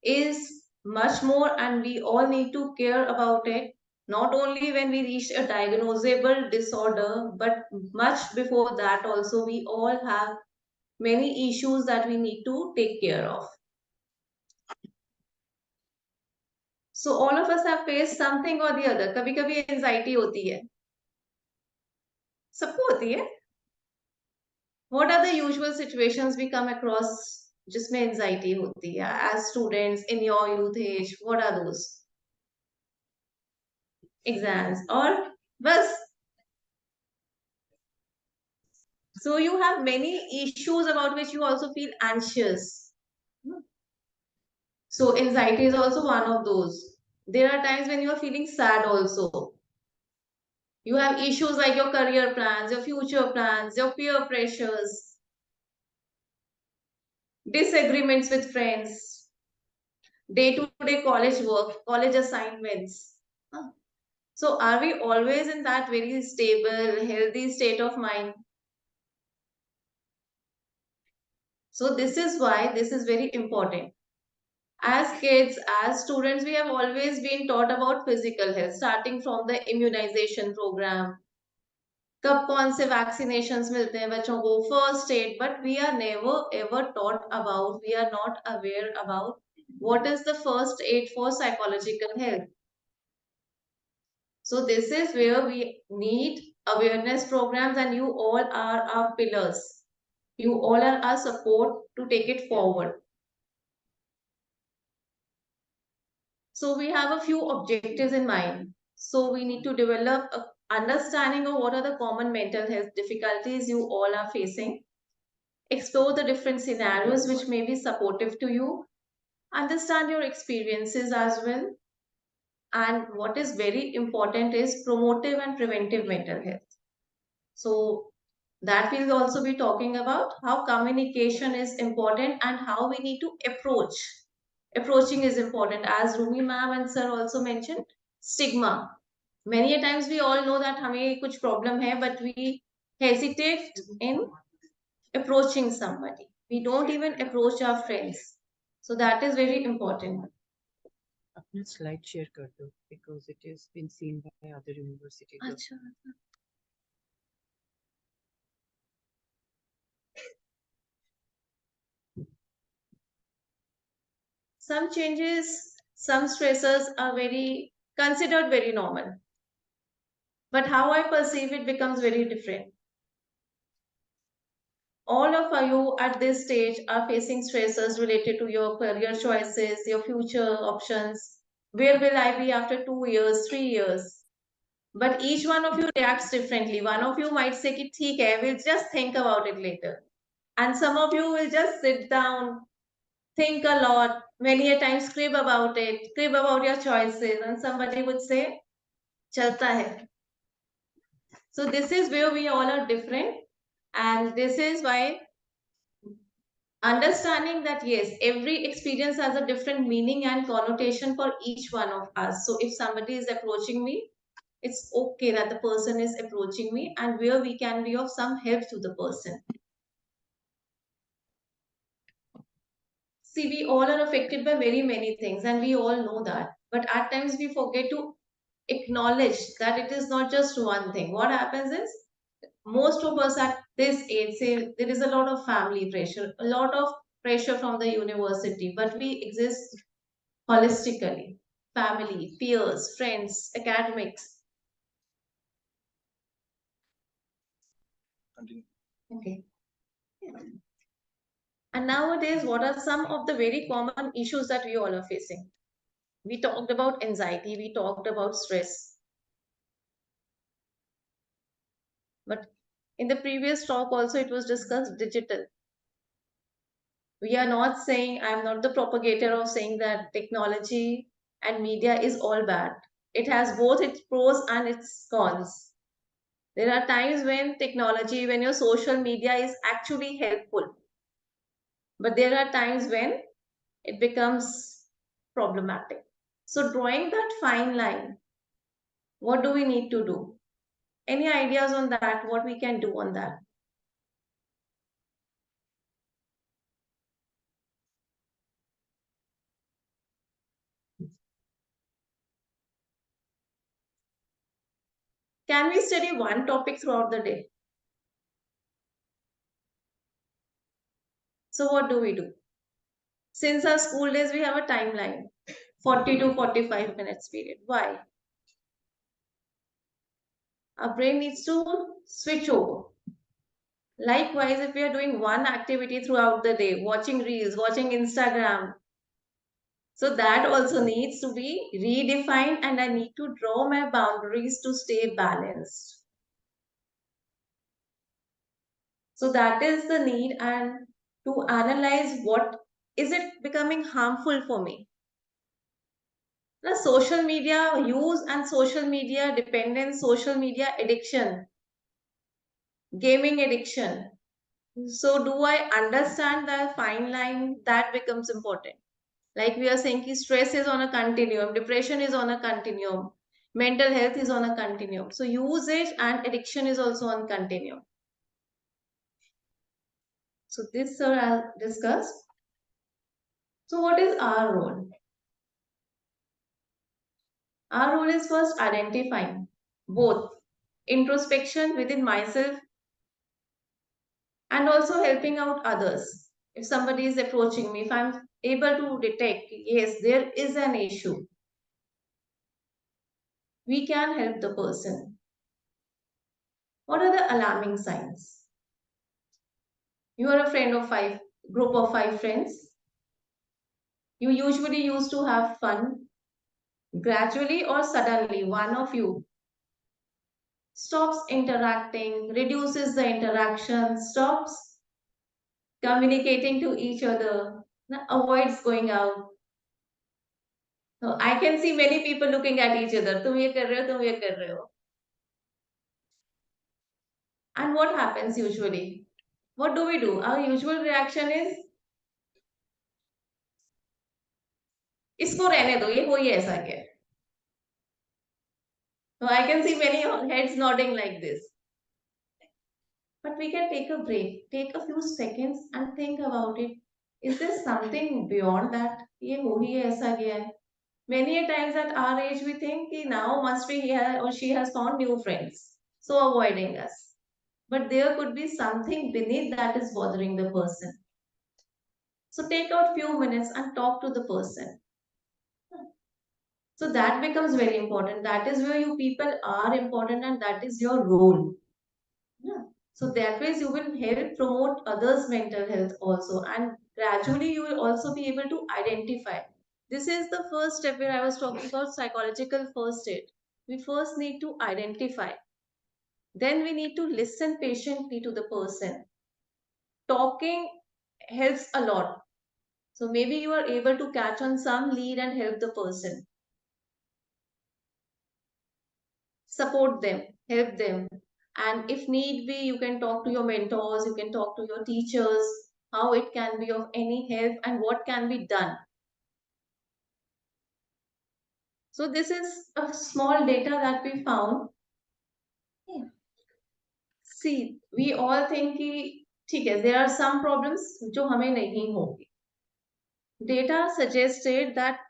is much more and we all need to care about it. Not only when we reach a diagnosable disorder, but much before that also we all have many issues that we need to take care of. So all of us have faced something or the other. कभी कभी anxiety होती है. सबको होती है. What are the usual situations we come across जिसमें anxiety होती है? As students in your youth age, what are those? Exams or bus. So you have many issues about which you also feel anxious. So anxiety is also one of those. There are times when you are feeling sad also. You have issues like your career plans, your future plans, your peer pressures, disagreements with friends, day-to-day college work, college assignments. Huh. So are we always in that very stable, healthy state of mind? So this is why this is very important. As kids, as students, we have always been taught about physical health, starting from the immunization program. कब कौन से vaccinations मिलते हैं बच्चों को, first aid, but we are never ever taught about, we are not aware about what is the first aid for psychological health. So this is where we need awareness programs and you all are our pillars. You all are our support to take it forward. So we have a few objectives in mind. So we need to develop a understanding of what are the common mental health difficulties you all are facing. Explore the different scenarios which may be supportive to you. Understand your experiences as well. And what is very important is promotive and preventive mental health. So that we'll also be talking about how communication is important and how we need to approach. Approaching is important, as Rumi ma'am and sir also mentioned. Stigma. Many a times we all know that हमें कुछ problem है, but we hesitate in approaching somebody. We don't even approach our friends. So that is very important. अपना slide share कर दो because it has been seen by other universities. अच्छा. Some changes, some stressors are very considered very normal. But how I perceive it becomes very different. All of you at this stage are facing stressors related to your career choices, your future options. Where will I be after 2 years, 3 years? But each one of you reacts differently. One of you might say, कि ठीक है, we'll just think about it later. And some of you will just sit down, think a lot, many a time crib about it, crib about your choices. And somebody would say, chalta hai. So this is where we all are different. And this is why understanding that yes, every experience has a different meaning and connotation for each one of us. So if somebody is approaching me, it's okay that the person is approaching me and where we can be of some help to the person. See, we all are affected by very many things and we all know that. But at times we forget to acknowledge that it is not just one thing. What happens is most of us at this age say there is a lot of family pressure, a lot of pressure from the university, but we exist holistically. Family, peers, friends, academics. Continue. Okay. And nowadays, what are some of the very common issues that we all are facing? We talked about anxiety, we talked about stress. But in the previous talk also it was discussed digital. We are not saying, I'm not the propagator of saying that technology and media is all bad. It has both its pros and its cons. There are times when technology, when your social media is actually helpful. But there are times when it becomes problematic. So drawing that fine line, what do we need to do? Any ideas on that? What we can do on that? Can we study one topic throughout the day? So what do we do? Since our school days, we have a timeline, 40 to 45 minutes period. Why? Our brain needs to switch over. Likewise, if we are doing one activity throughout the day, watching reels, watching Instagram, so that also needs to be redefined, and I need to draw my boundaries to stay balanced. So that is the need, and to analyze what is it becoming harmful for me. The social media use and social media dependence, social media addiction, gaming addiction. So do I understand the fine line? That becomes important. Like we are saying, ki stress is on a continuum, depression is on a continuum, mental health is on a continuum. So usage and addiction is also on continuum. So this, sir, I'll discuss. So what is our role? Our role is first identifying both introspection within myself and also helping out others. If somebody is approaching me, if I'm able to detect, yes, there is an issue, we can help the person. What are the alarming signs? You are a friend of group of 5 friends. You usually used to have fun. Gradually or suddenly, one of you stops interacting, reduces the interaction, stops communicating to each other, avoids going out. So I can see many people looking at each other. तुम ये कर रहे हो, तुम ये कर रहे हो. And what happens usually? What do we do? Our usual reaction is, इसको रहने दो, ये हो ही ऐसा क्या. So I can see many heads nodding like this. But we can take a break, take a few seconds and think about it. Is there something beyond that? ये हो ही ऐसा गया है. Many a times at our age we think कि now must be he or she has found new friends, so avoiding us. But there could be something beneath that is bothering the person. So take out few minutes and talk to the person. So that becomes very important. That is where you people are important and that is your role. Yeah. So that ways you will help promote others' mental health also, and gradually you will also be able to identify. This is the first step where I was talking about psychological first aid. We first need to identify. Then we need to listen patiently to the person. Talking helps a lot. So maybe you are able to catch on some lead and help the person. Support them, help them. And if need be, you can talk to your mentors, you can talk to your teachers, how it can be of any help and what can be done. So this is a small data that we found. See, we all think कि ठीक है, there are some problems जो हमें नहीं होंगे. Data suggested that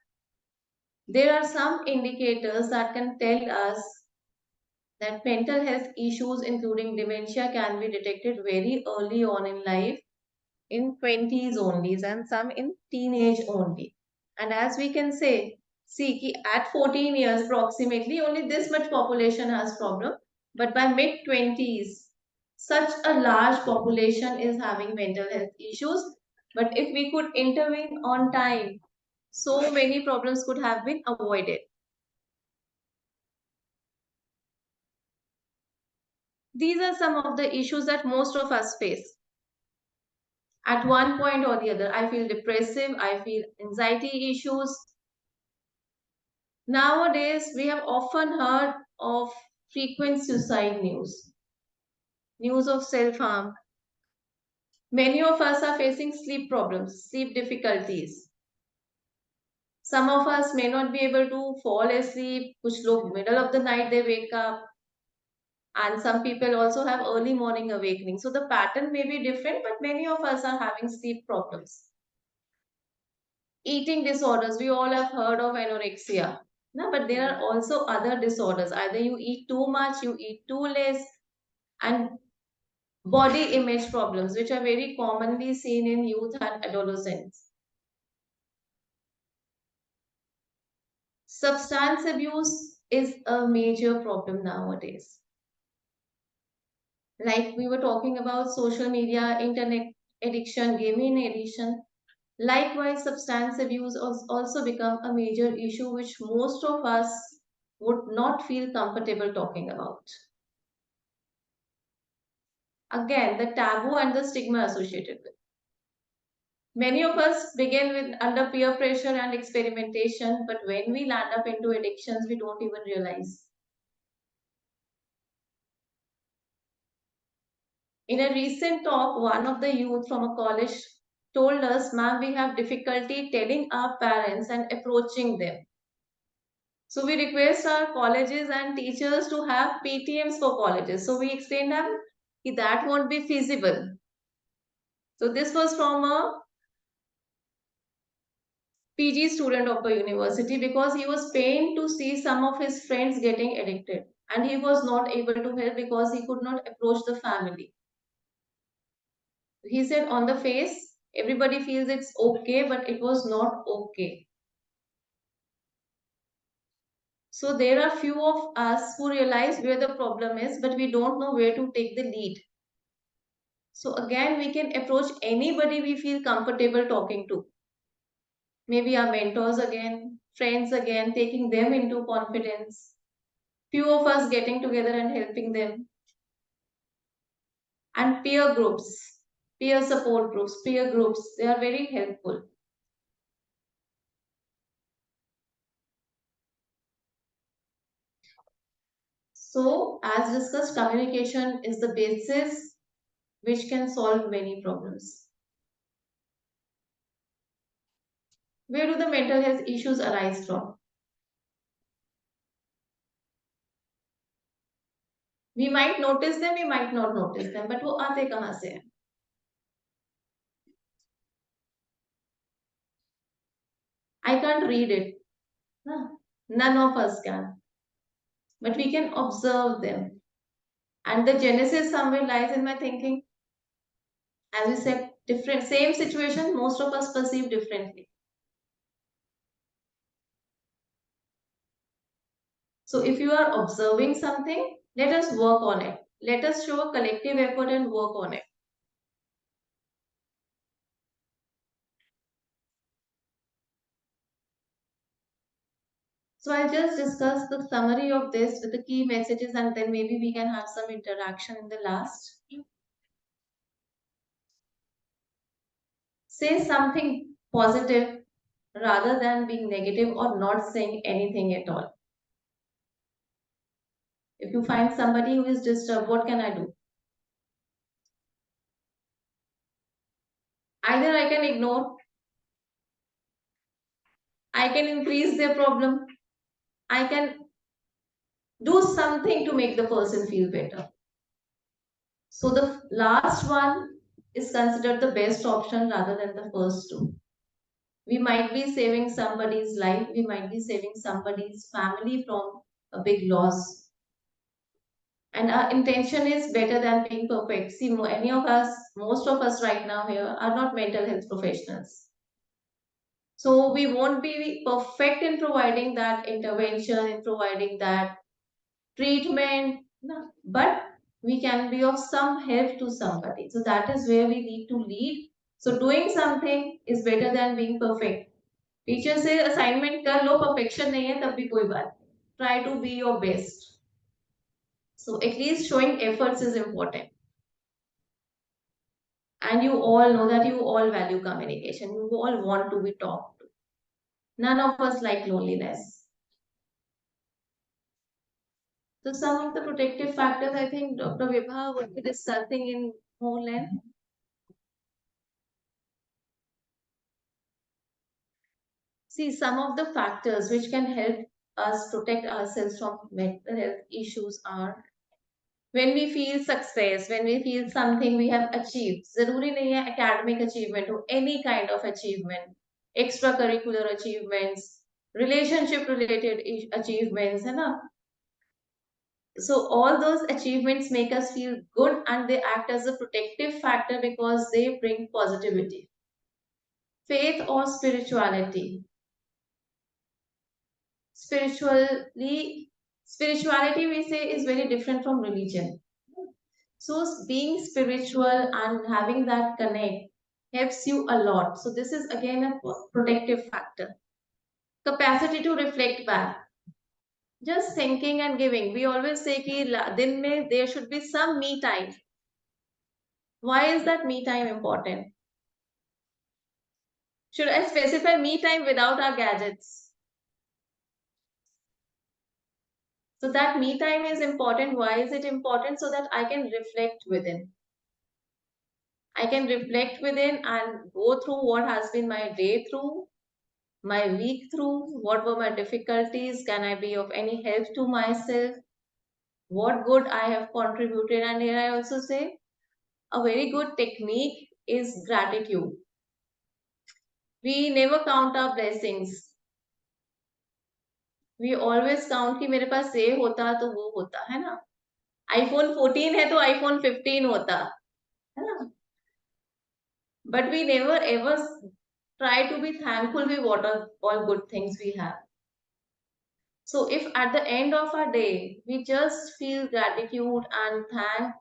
there are some indicators that can tell us that mental health issues, including dementia, can be detected very early on in life. in 20s only and some in teenage only. And as we can say, see, at 14 years approximately, only this much population has problem. But by mid 20s, such a large population is having mental health issues. But if we could intervene on time, so many problems could have been avoided. These are some of the issues that most of us face. At one point or the other, I feel depressive, I feel anxiety issues. Nowadays, we have often heard of frequent suicide news, news of self-harm. Many of us are facing sleep problems, sleep difficulties. Some of us may not be able to fall asleep, kuch log middle of the night they wake up. And some people also have early morning awakening. So the pattern may be different, but many of us are having sleep problems. Eating disorders, we all have heard of anorexia. No, but there are also other disorders. Either you eat too much, you eat too less, and body image problems, which are very commonly seen in youth and adolescents. Substance abuse is a major problem nowadays. Like we were talking about social media, internet addiction, gaming addiction. Likewise, substance abuse also become a major issue which most of us would not feel comfortable talking about. Again, the taboo and the stigma associated with. Many of us begin with under peer pressure and experimentation, but when we land up into addictions, we don't even realize. In a recent talk, one of the youth from a college told us, ma'am, we have difficulty telling our parents and approaching them. So we request our colleges and teachers to have PTMs for colleges. So we explained them that won't be feasible. So this was from a PG student of a university because he was pained to see some of his friends getting addicted and he was not able to help because he could not approach the family. He said on the face, everybody feels it's okay, but it was not okay. So there are few of us who realize where the problem is, but we don't know where to take the lead. So again, we can approach anybody we feel comfortable talking to. Maybe our mentors again, friends again, taking them into confidence. Few of us getting together and helping them. And peer groups, peer support groups, peer groups, they are very helpful. So as discussed, communication is the basis which can solve many problems. Where do the mental health issues arise from? We might notice them, we might not notice them, but वो आते कहाँ से हैं? I can't read it. None of us can. But we can observe them. And the genesis somewhere lies in my thinking. As we said, different, same situation, most of us perceive differently. So if you are observing something, let us work on it. Let us show a collective effort and work on it. So I'll just discuss the summary of this with the key messages and then maybe we can have some interaction in the last. Say something positive rather than being negative or not saying anything at all. If you find somebody who is disturbed, what can I do? Either I can ignore, I can increase their problem, I can do something to make the person feel better. So the last one is considered the best option rather than the first two. We might be saving somebody's life, we might be saving somebody's family from a big loss. And our intention is better than being perfect. See, most of us right now here are not mental health professionals. So we won't be perfect in providing that intervention, in providing that treatment, no, but we can be of some help to somebody. So that is where we need to lead. So doing something is better than being perfect. Teacher से assignment कर लो, perfection नहीं है तब भी कोई बात नहीं. Try to be your best. So at least showing efforts is important. And you all know that you all value communication. You all want to be talked to. None of us like loneliness. So some of the protective factors, I think Dr. Vibha would be discussing in more length. See, some of the factors which can help us protect ourselves from mental health issues are when we feel success, when we feel something we have achieved. ज़रूरी नहीं है academic achievement हो, any kind of achievement, extracurricular achievements, relationship related achievements, है ना? So all those achievements make us feel good and they act as a protective factor because they bring positivity. Faith or spirituality. Spirituality we say is very different from religion. So being spiritual and having that connect helps you a lot. So this is again a protective factor. Capacity to reflect back. Just thinking and giving. We always say कि दिन में there should be some me time. Why is that me time important? Should I specify me time without our gadgets? So that me time is important. Why is it important? So that I can reflect within. I can reflect within and go through what has been my day through, my week through, what were my difficulties, can I be of any help to myself, what good I have contributed. And here I also say a very good technique is gratitude. We never count our blessings. We always count कि मेरे पास ये होता तो वो होता, है ना? iPhone 14 है तो iPhone 15 होता, है ना? But we never ever try to be thankful with what are all good things we have. So if at the end of our day, we just feel gratitude and thank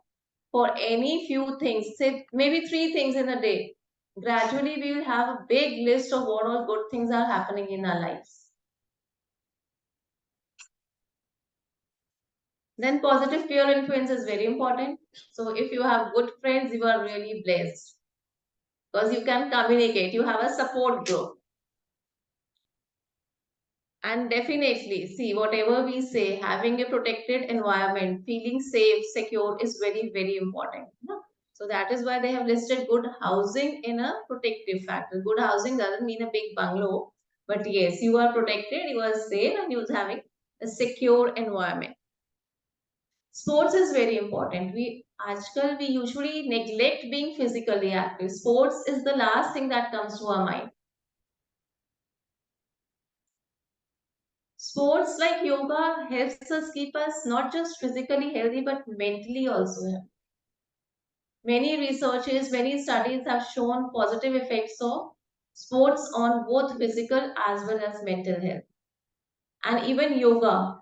for any few things, say maybe 3 things in a day, gradually we will have a big list of what all good things are happening in our lives. Then positive peer influence is very important. So if you have good friends, you are really blessed because you can communicate, you have a support group. And definitely, see, whatever we say, having a protected environment, feeling safe, secure is very, very important. No? So that is why they have listed good housing in a protective factor. Good housing doesn't mean a big bungalow, but yes, you are protected, you are safe, and you are having a secure environment. Sports is very important. We usually neglect being physically active. Sports is the last thing that comes to our mind. Sports like yoga helps us keep us not just physically healthy but mentally also healthy. Many researches, many studies have shown positive effects of sports on both physical as well as mental health. And even yoga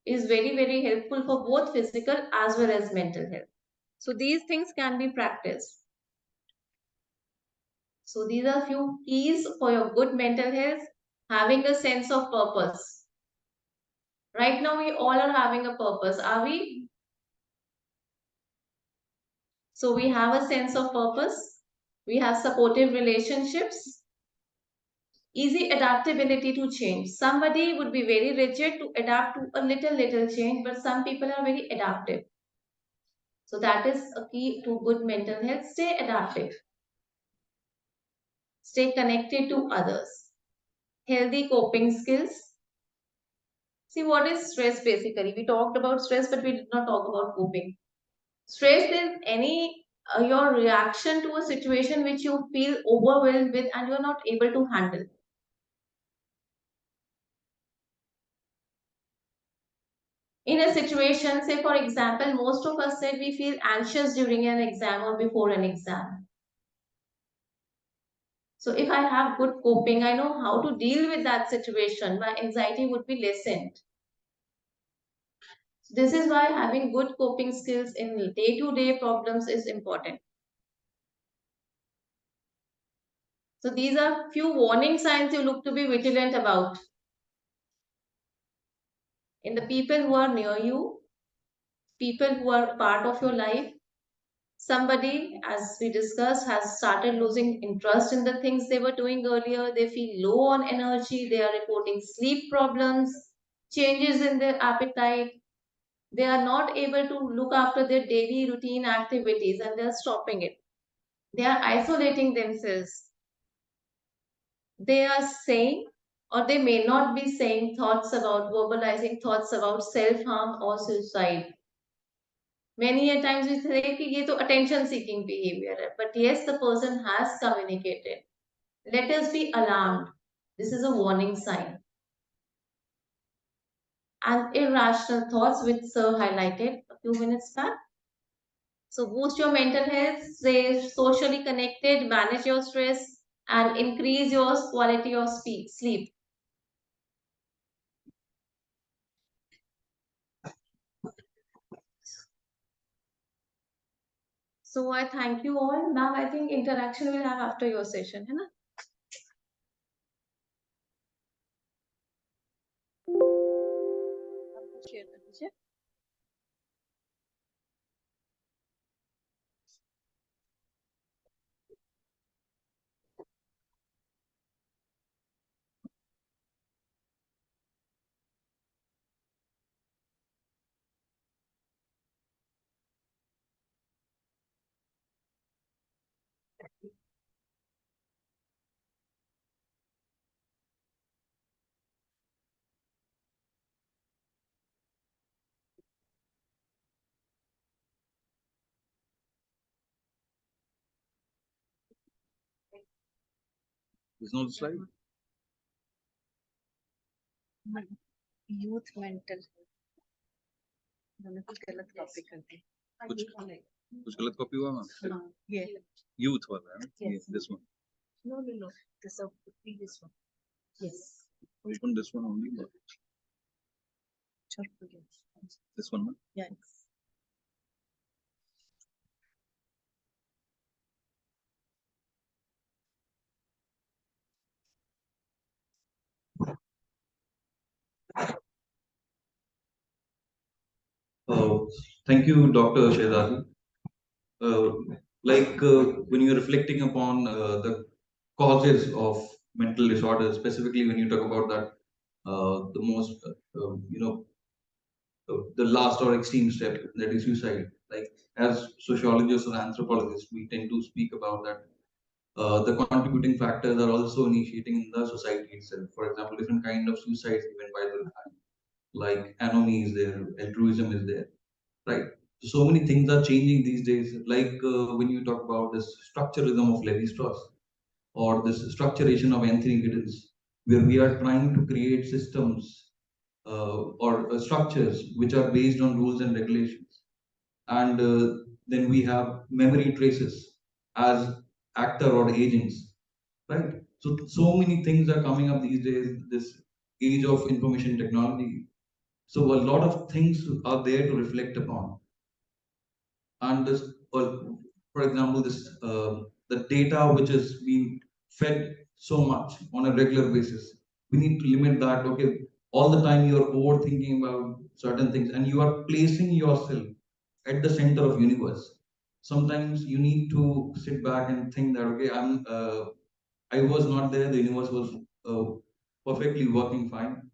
is very, very helpful for both physical as well as mental health. So these things can be practiced. So these are few keys for your good mental health, having a sense of purpose. Right now, we all are having a purpose, are we? So we have a sense of purpose. We have supportive relationships. Easy adaptability to change. Somebody would be very rigid to adapt to a little change, but some people are very adaptive. So that is a key to good mental health. Stay adaptive. Stay connected to others. Healthy coping skills. See, what is stress basically? We talked about stress, but we did not talk about coping. Stress is your reaction to a situation which you feel overwhelmed with and you are not able to handle. in a situation, say for example, most of us said we feel anxious during an exam or before an exam. So if I have good coping, I know how to deal with that situation, my anxiety would be lessened. This is why having good coping skills in day-to-day problems is important. So these are few warning signs you look to be vigilant about. In the people who are near you, people who are part of your life, somebody, as we discussed, has started losing interest in the things they were doing earlier. They feel low on energy. They are reporting sleep problems, changes in their appetite. They are not able to look after their daily routine activities and they are stopping it. They are isolating themselves. They are saying, or they may not be saying thoughts about verbalizing thoughts about self-harm or suicide. Many a times we say कि ये तो attention seeking behavior है, but yes, the person has communicated. Let us be alarmed. This is a warning sign. And irrational thoughts, which Sir highlighted a few minutes back. So boost your mental health, stay socially connected, manage your stress, and increase your quality of sleep. So I thank you all. Now I think interaction we'll have after your session, है ना? Share कर दीजिए। There's no slide. Youth mental मैंने कुछ गलत copy कर दी। कुछ गलत कॉपी हुआ मैम? हाँ, ये यूथ वाला है ना? Yes. This one. no this of the previous one. Yes. Open this one only. Sure, yes. This one. Yes. Thank you, Dr. Shehzadi. When you're reflecting upon the causes of mental disorders, specifically when you talk about that, the most, the last or extreme step, that is suicide. Like as sociologists or anthropologists, we tend to speak about that. The contributing factors are also initiating in the society itself. For example, different kind of suicides given by the time, like anomie is there, altruism is there, right? So many things are changing these days. Like when you talk about this structuralism of Levi-Strauss or this structuration of Anthony Giddens, where we are trying to create systems or structures which are based on rules and regulations. And then we have memory traces as actor or agents, right? So many things are coming up these days, this age of information technology. So a lot of things are there to reflect upon. And this, for example, this the data which is being fed so much on a regular basis, we need to limit that. Okay, all the time you are overthinking about certain things, and you are placing yourself at the center of universe. Sometimes you need to sit back and think that okay, I was not there. The universe was perfectly working fine,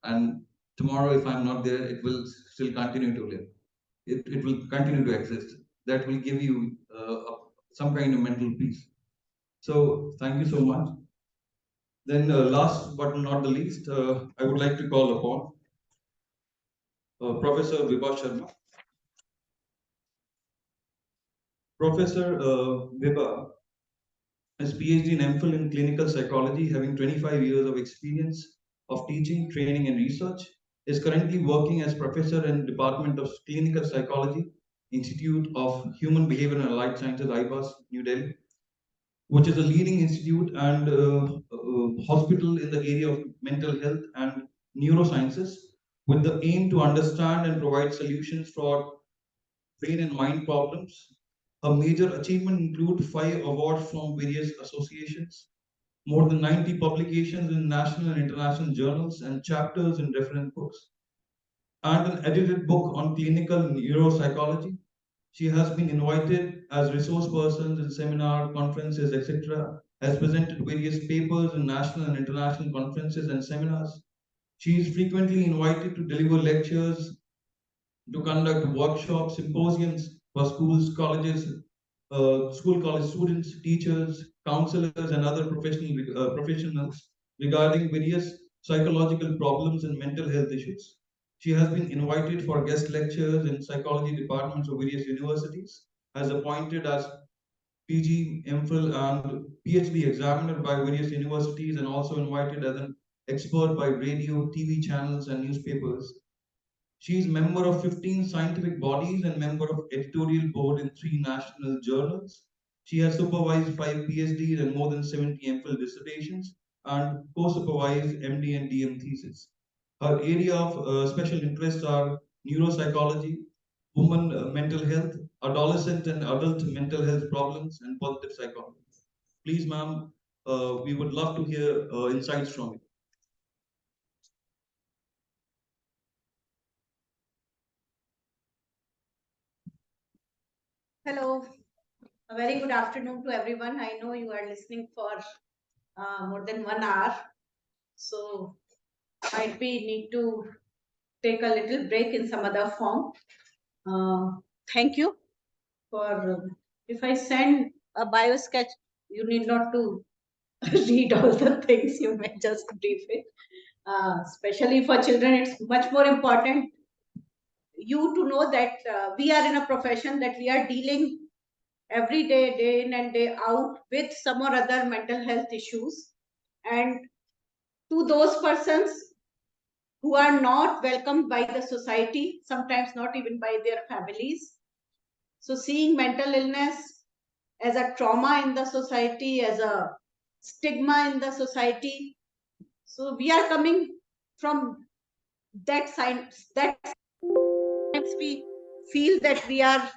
and tomorrow if I'm not there, it will still continue to live. It will continue to exist. That will give you some kind of mental peace. So thank you so much. Then last but not the least, I would like to call upon Professor Vibha Sharma. Professor Vibha has PhD in MPhil in clinical psychology, having 25 years of experience of teaching, training, and research. is currently working as professor in Department of Clinical Psychology, Institute of Human Behavior and Allied Sciences, IBAS, New Delhi, which is a leading institute and hospital in the area of mental health and neurosciences, with the aim to understand and provide solutions for brain and mind problems. Her major achievement include 5 awards from various associations, more than 90 publications in national and international journals, and chapters in reference books, and an edited book on clinical neuropsychology. She has been invited as resource persons in seminar, conferences, etc., has presented various papers in national and international conferences and seminars. She is frequently invited to deliver lectures, to conduct workshops, symposiums for schools, colleges, school college students, teachers, counselors, and other professionals regarding various psychological problems and mental health issues. She has been invited for guest lectures in psychology departments of various universities, has appointed as PG, MPhil, and PhD examiner by various universities, and also invited as an expert by radio, TV channels, and newspapers. She is member of 15 scientific bodies and member of editorial board in 3 national journals. She has supervised 5 PhDs and more than 70 MPhil dissertations and co-supervised MD and DM thesis. Her area of special interests are neuropsychology, women mental health, adolescent and adult mental health problems, and positive psychology. Please, ma'am, we would love to hear insights from you. Hello, a very good afternoon to everyone. I know you are listening for more than 1 hour, so might be need to take a little break in some other form. Thank you for, if I send a bio sketch, you need not to read all the things, you may just brief it. Especially for children, it's much more important you to know that we are in a profession that we are dealing every day, day in and day out, with some or other mental health issues. And to those persons who are not welcomed by the society, sometimes not even by their families. So seeing mental illness as a trauma in the society, as a stigma in the society. So we are coming from that side, that we feel that we are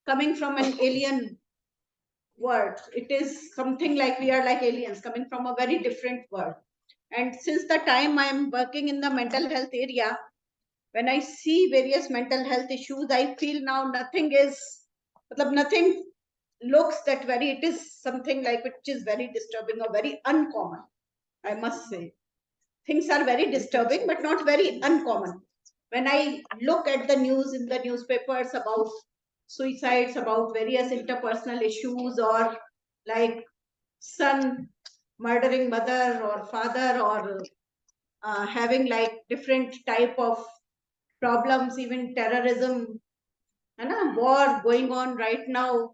coming from an alien world. It is something like we are like aliens coming from a very different world. And since the time I am working in the mental health area, when I see various mental health issues, I feel now nothing looks that very, it is something like which is very disturbing or very uncommon, I must say. Things are very disturbing, but not very uncommon. When I look at the news in the newspapers about suicides, about various interpersonal issues, or like son murdering mother or father, or having like different type of problems, even terrorism and war going on right now.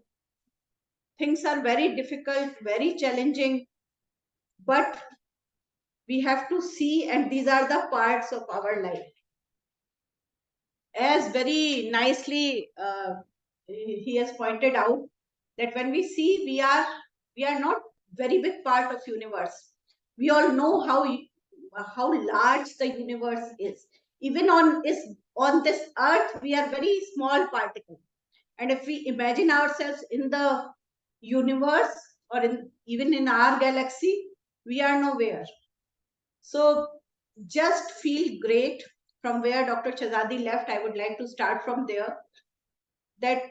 Things are very difficult, very challenging, but we have to see, and these are the parts of our life. As very nicely he has pointed out, that when we see we are not very big part of universe. We all know how large the universe is. Even on this earth, we are very small particle. And if we imagine ourselves in the universe, or even in our galaxy, we are nowhere. So just feel great. From where Dr. Chazadi left, I would like to start from there. That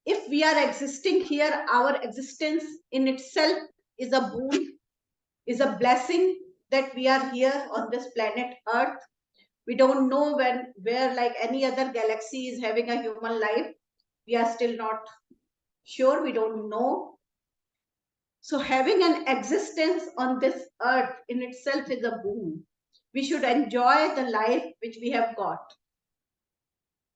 if we are existing here, our existence in itself is a boon, is a blessing, that we are here on this planet Earth. We don't know where like any other galaxy is having a human life. We are still not sure, we don't know. So having an existence on this earth in itself is a boon. We should enjoy the life which we have got.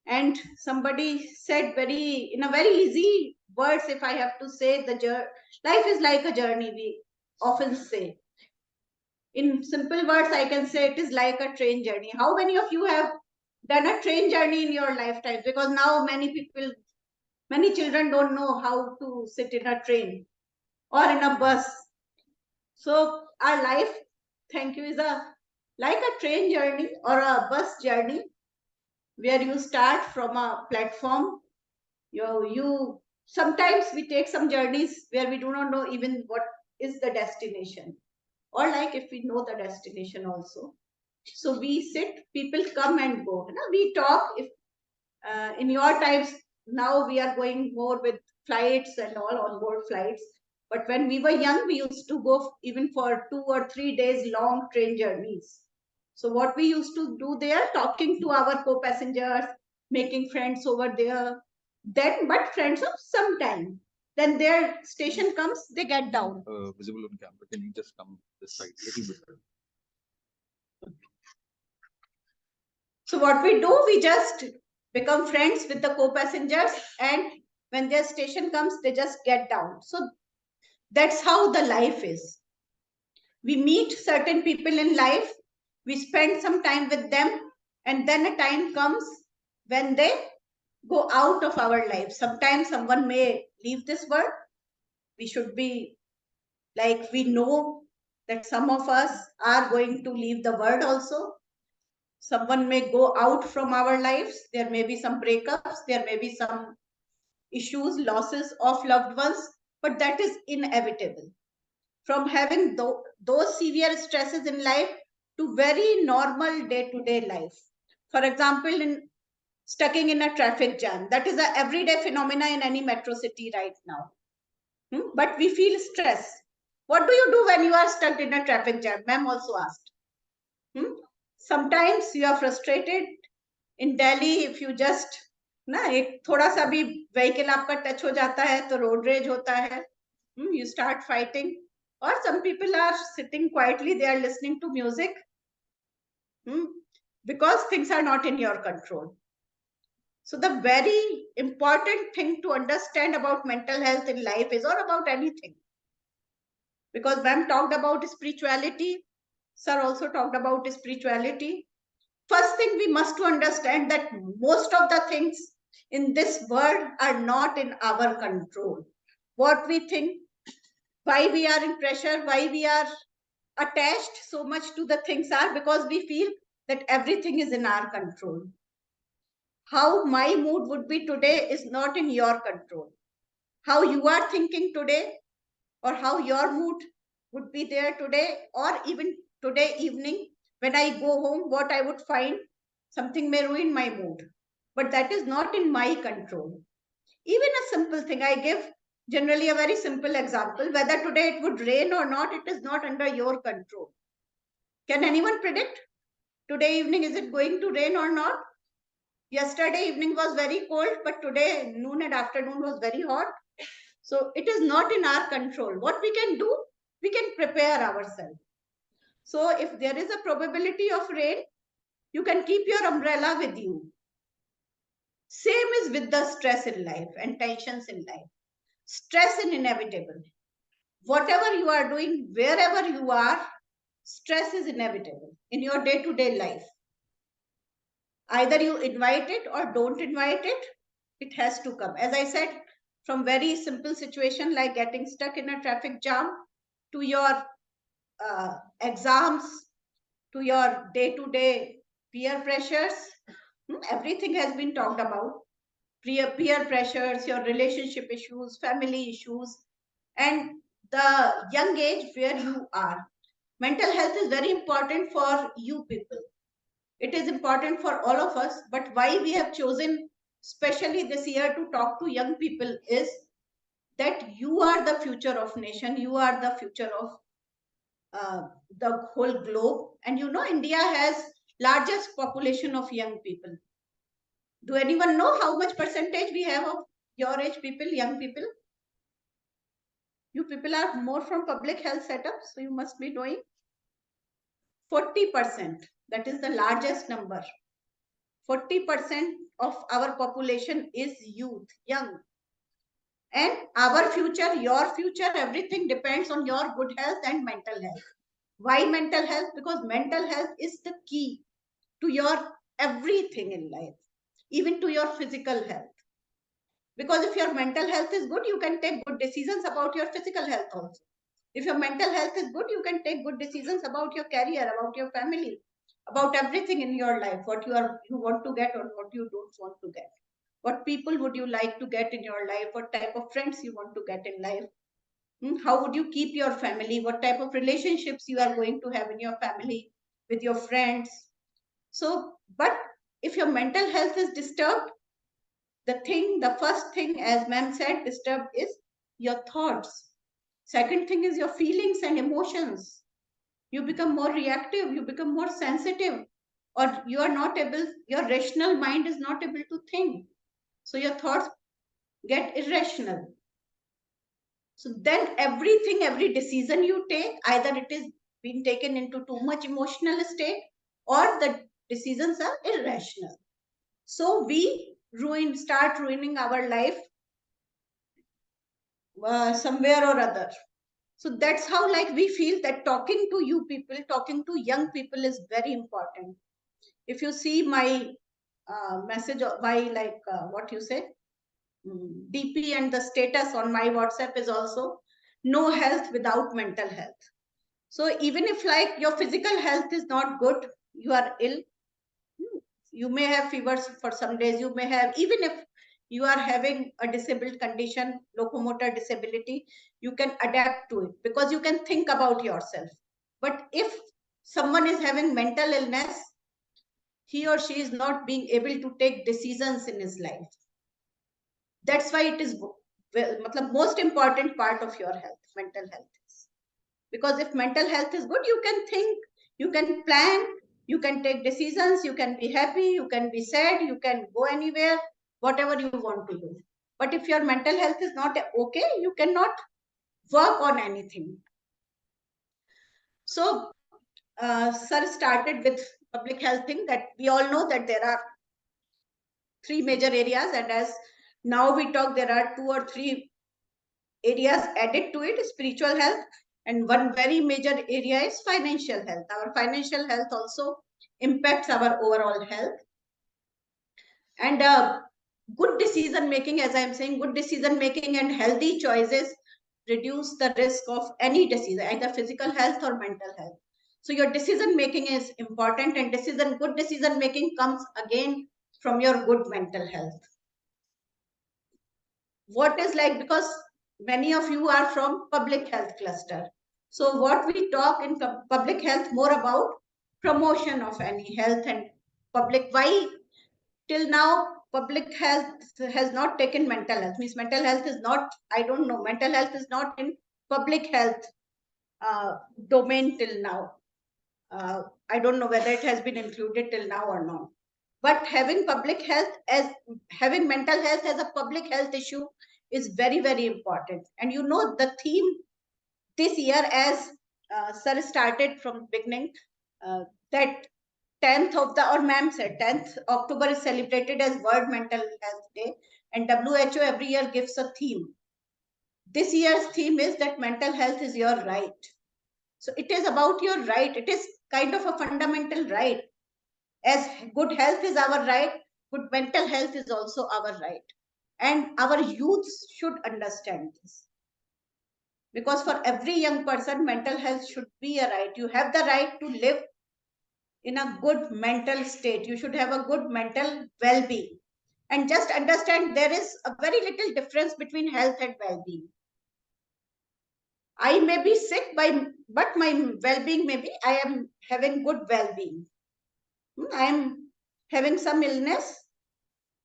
And somebody said in a very easy words, if I have to say, life is like a journey, we often say. In simple words, I can say it is like a train journey. How many of you have done a train journey in your lifetime? Because now many children don't know how to sit in a train or in a bus. So our life, thank you, is like a train journey or a bus journey where you start from a platform. You sometimes we take some journeys where we do not know even what is the destination, or like if we know the destination also. So we sit, people come and go. We talk. If in your times, now we are going more with flights and all on board flights. But when we were young, we used to go even for 2 or 3 days long train journeys. So what we used to do there, talking to our co-passengers, making friends over there, then but friends of some time. Then their station comes, they get down. Visible on camera. Can you just come this side a little bit? So what we do, we just become friends with the co-passengers, and when their station comes, they just get down. So that's how the life is. We meet certain people in life, we spend some time with them, and then a time comes when they go out of our life. Sometimes someone may leave this world. We should be like, we know that some of us are going to leave the world also. Someone may go out from our lives. There may be some breakups, there may be some issues, losses of loved ones, but that is inevitable. From having those severe stresses in life to very normal day-to-day life. For example, in stucking in a traffic jam, that is an everyday phenomena in any metro city right now. But we feel stress. What do you do when you are stuck in a traffic jam? Ma'am also asked. Sometimes you are frustrated. In Delhi, if you just एक थोड़ा सा भी vehicle आपका touch हो जाता है तो road rage होता है. You start fighting. Or some people are sitting quietly, they are listening to music. Because things are not in your control. So the very important thing to understand about mental health in life is, or about anything. Because ma'am talked about spirituality, sir also talked about spirituality. First thing we must to understand that most of the things in this world are not in our control. What we think, why we are in pressure, why we are attached so much to the things are because we feel that everything is in our control. How my mood would be today is not in your control. How you are thinking today or how your mood would be there today, or even today evening when I go home, what I would find, something may ruin my mood. But that is not in my control. Even a simple thing, I give generally a very simple example. Whether today it would rain or not, it is not under your control. Can anyone predict? Today evening, is it going to rain or not? Yesterday evening was very cold, but today noon and afternoon was very hot. So it is not in our control. What we can do, we can prepare ourselves. So if there is a probability of rain, you can keep your umbrella with you. Same is with the stress in life and tensions in life. Stress is inevitable. Whatever you are doing, wherever you are, stress is inevitable in your day-to-day life. Either you invite it or don't invite it, it has to come. As I said, from very simple situation like getting stuck in a traffic jam to your exams, to your day-to-day peer pressures, everything has been talked about. Peer pressures, your relationship issues, family issues, and the young age where you are. Mental health is very important for you people. It is important for all of us, but why we have chosen especially this year to talk to young people is that you are the future of nation, you are the future of the whole globe. And you know, India has largest population of young people. Do anyone know how much percentage we have of your age people, young people? You people are more from public health setups, so you must be knowing. 40%, that is the largest number. 40% of our population is youth, young. And our future, your future, everything depends on your good health and mental health. Why mental health? Because mental health is the key to your everything in life, even to your physical health. Because if your mental health is good, you can take good decisions about your physical health also. If your mental health is good, you can take good decisions about your career, about your family, about everything in your life, what you want to get or what you don't want to get. What people would you like to get in your life? What type of friends you want to get in life? How would you keep your family? What type of relationships you are going to have in your family, with your friends? So, but if your mental health is disturbed, the first thing, as ma'am said, disturbed is your thoughts. Second thing is your feelings and emotions. You become more reactive, you become more sensitive, or you are not able, your rational mind is not able to think. So your thoughts get irrational. So then every decision you take, either it is being taken into too much emotional state or the decisions are irrational. So we start ruining our life somewhere or other. So that's how we feel that talking to you people, talking to young people is very important. If you see my message, my what you say, DP and the status on my WhatsApp is also no health without mental health. So even if your physical health is not good, you are ill, you may have fevers for some days, you may have, even if you are having a disabled condition, locomotor disability, you can adapt to it because you can think about yourself. But if someone is having mental illness, he or she is not being able to take decisions in his life. That's why it is most important part of your health, mental health is. Because if mental health is good, you can think, you can plan, you can take decisions, you can be happy, you can be sad, you can go anywhere, whatever you want to do. But if your mental health is not okay, you cannot work on anything. So, sir started with public health thing, that we all know that there are 3 major areas, and as now we talk, there are 2 or 3 areas added to it: spiritual health, and one very major area is financial health. Our financial health also impacts our overall health. And good decision making, as I'm saying, good decision making and healthy choices reduce the risk of any disease, either physical health or mental health. So your decision making is important, and good decision making comes again from your good mental health. What is because many of you are from public health cluster. So what we talk in public health more about promotion of any health and public. Why till now public health has not taken mental health? Means mental health is not, I don't know, mental health is not in public health domain till now. I don't know whether it has been included till now or not. But having public health having mental health as a public health issue is very, very important. And you know, the theme this year, as sir started from beginning, that 10th of the, or ma'am said, 10th October is celebrated as World Mental Health Day, and WHO every year gives a theme. This year's theme is that mental health is your right. So it is about your right. It is kind of a fundamental right. As good health is our right, good mental health is also our right. And our youths should understand this. Because for every young person, mental health should be a right. You have the right to live in a good mental state. You should have a good mental well-being. And just understand there is a very little difference between health and well-being. I may be sick, but my well-being may be, I am having good well-being. I am having some illness,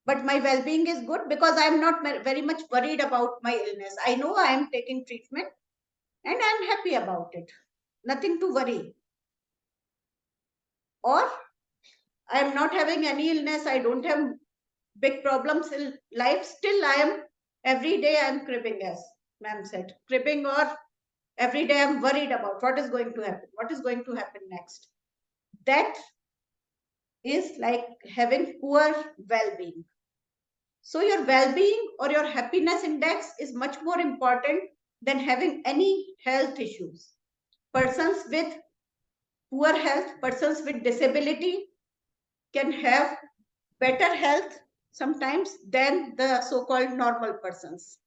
but my well-being is good because I am not very much worried about my illness. I know I am taking treatment and I am happy about it. Nothing to worry. Or I am not having any illness. I don't have big problems in life. Still, every day I am cribbing, as ma'am said, cribbing, or every day I am worried about what is going to happen. What is going to happen next? That is like having poor well-being. So your well-being or your happiness index is much more important than having any health issues. Persons with poor health, persons with disability can have better health sometimes than the so-called normal persons.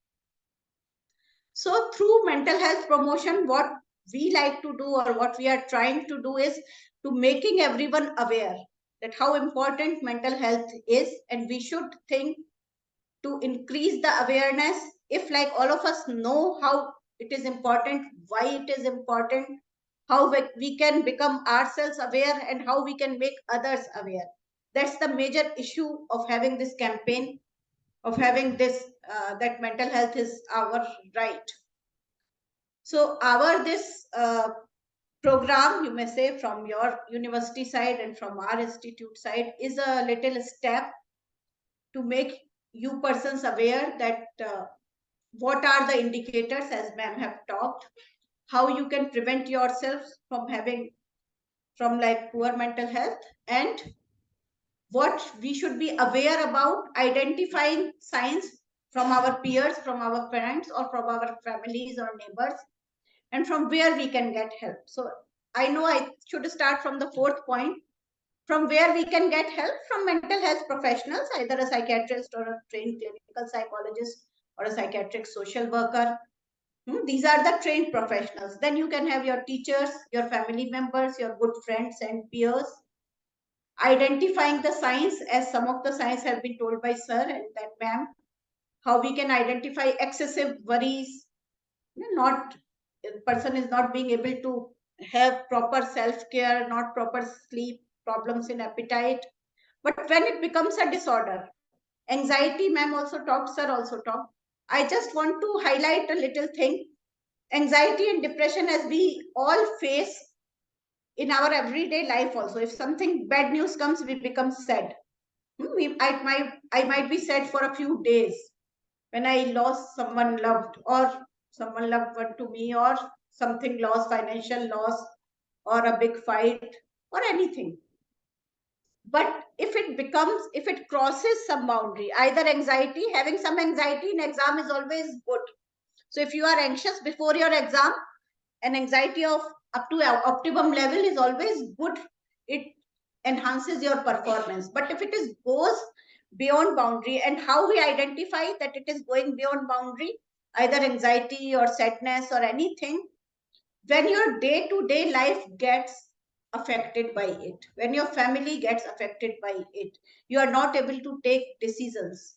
So through mental health promotion, what we like to do or what we are trying to do is to making everyone aware that how important mental health is, and we should think to increase the awareness. If like all of us know how it is important, why it is important, how we can become ourselves aware and how we can make others aware. That's the major issue of having this campaign, of having this, that mental health is our right. So this program, you may say, from your university side and from our institute side, is a little step to make you persons aware that what are the indicators, as ma'am have talked, how you can prevent yourselves from having like poor mental health, and what we should be aware about identifying signs from our peers, from our parents, or from our families or neighbors, and from where we can get help. So I know I should start from the fourth point, from where we can get help from mental health professionals, either a psychiatrist or a trained clinical psychologist or a psychiatric social worker. These are the trained professionals. Then you can have your teachers, your family members, your good friends and peers. Identifying the signs, as some of the signs have been told by sir and that ma'am, how we can identify excessive worries, not person is not being able to have proper self-care, not proper sleep, problems in appetite. But when it becomes a disorder, anxiety, ma'am also talked, sir also talked. I just want to highlight a little thing. Anxiety and depression, as we all face in our everyday life also. If something bad news comes, we become sad. I might be sad for a few days when I lost someone loved, or someone loved one to me, or something loss, financial loss, or a big fight, or anything. But if it crosses some boundary, either anxiety, having some anxiety in exam is always good. So if you are anxious before your exam, an anxiety of up to optimum level is always good. It enhances your performance. But if it goes beyond boundary, and how we identify that it is going beyond boundary, either anxiety or sadness or anything, when your day-to-day life gets affected by it, when your family gets affected by it, you are not able to take decisions.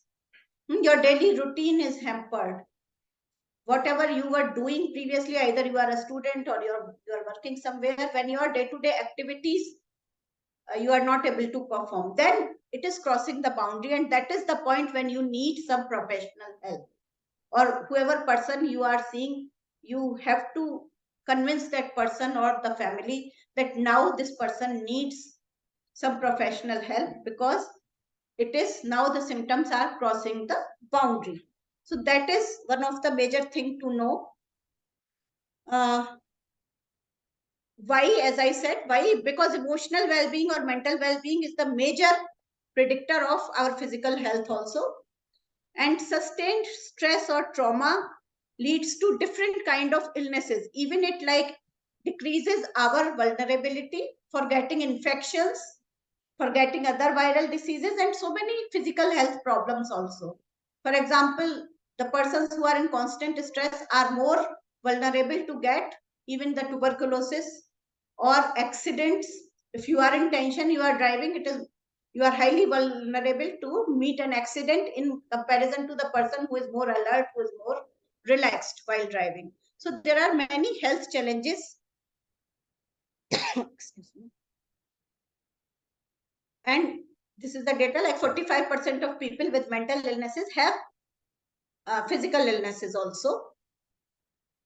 Your daily routine is hampered. Whatever you were doing previously, either you are a student or you're working somewhere, when your day-to-day activities, you are not able to perform, then it is crossing the boundary, and that is the point when you need some professional help. Or whoever person you are seeing, you have to convince that person or the family that now this person needs some professional help, because it is now the symptoms are crossing the boundary. So that is one of the major thing to know. Why, as I said, why? Because emotional well-being or mental well-being is the major predictor of our physical health also. And sustained stress or trauma leads to different kind of illnesses. Even it like decreases our vulnerability for getting infections, for getting other viral diseases, and so many physical health problems also. For example, the persons who are in constant stress are more vulnerable to get even the tuberculosis or accidents. If you are in tension, you are driving, you are highly vulnerable to meet an accident in comparison to the person who is more alert, who is more relaxed while driving. So there are many health challenges. Excuse me. And this is the data, like 45% of people with mental illnesses have physical illnesses also.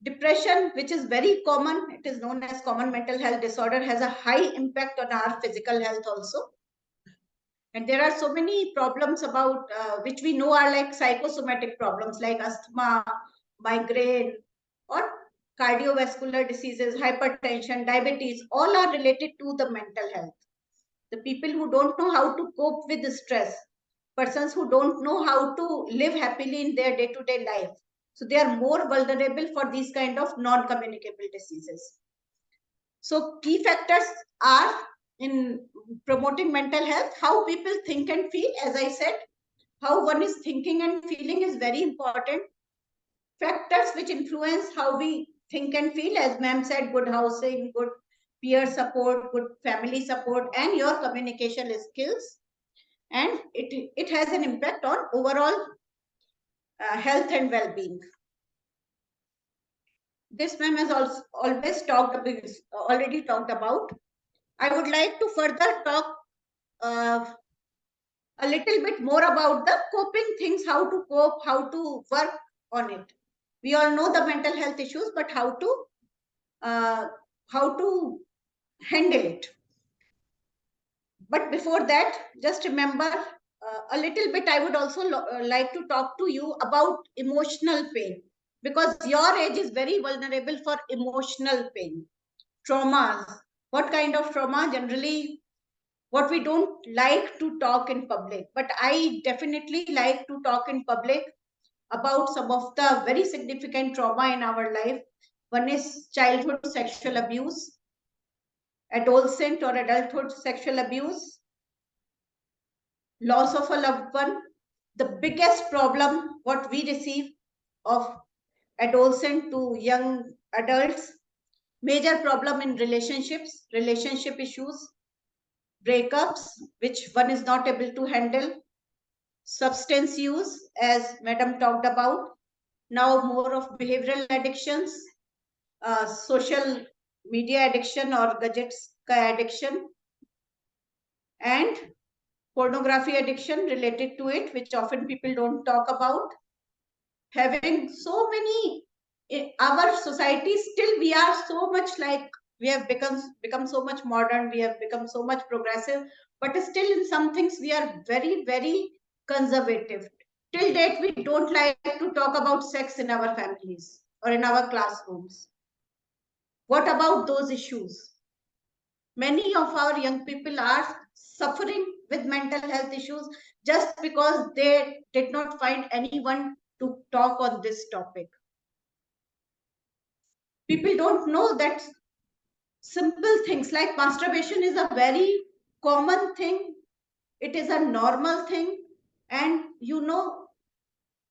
Depression, which is very common, it is known as common mental health disorder, has a high impact on our physical health also. And there are so many problems about which we know are like psychosomatic problems like asthma, migraine, or cardiovascular diseases, hypertension, diabetes, all are related to the mental health. The people who don't know how to cope with the stress, persons who don't know how to live happily in their day-to-day life. So they are more vulnerable for these kind of non-communicable diseases. So key factors are in promoting mental health, how people think and feel. As I said, how one is thinking and feeling is very important. Factors which influence how we think and feel, as ma'am said, good housing, good peer support, good family support, and your communication skills. And it has an impact on overall health and well-being. This ma'am has also already talked about. I would like to further talk a little bit more about the coping things, how to cope, how to work on it. We all know the mental health issues, but how to handle it. But before that, just remember a little bit. I would also like to talk to you about emotional pain, because your age is very vulnerable for emotional pain, traumas. What kind of trauma? Generally, what we don't like to talk in public, but I definitely like to talk in public about some of the very significant trauma in our life. One is childhood sexual abuse, adolescent or adulthood sexual abuse, loss of a loved one. The biggest problem what we receive of adolescent to young adults, major problem in relationships, relationship issues, breakups, which one is not able to handle, substance use, as madam talked about, now more of behavioral addictions, social media addiction or gadgets addiction, and pornography addiction related to it, which often people don't talk about. Having so many in our society, still we are so much like, we have become so much modern, we have become so much progressive, but still in some things we are very, very conservative. Till date, we don't like to talk about sex in our families or in our classrooms. What about those issues? Many of our young people are suffering with mental health issues just because they did not find anyone to talk on this topic. People don't know that simple things like masturbation is a very common thing. It is a normal thing. And you know,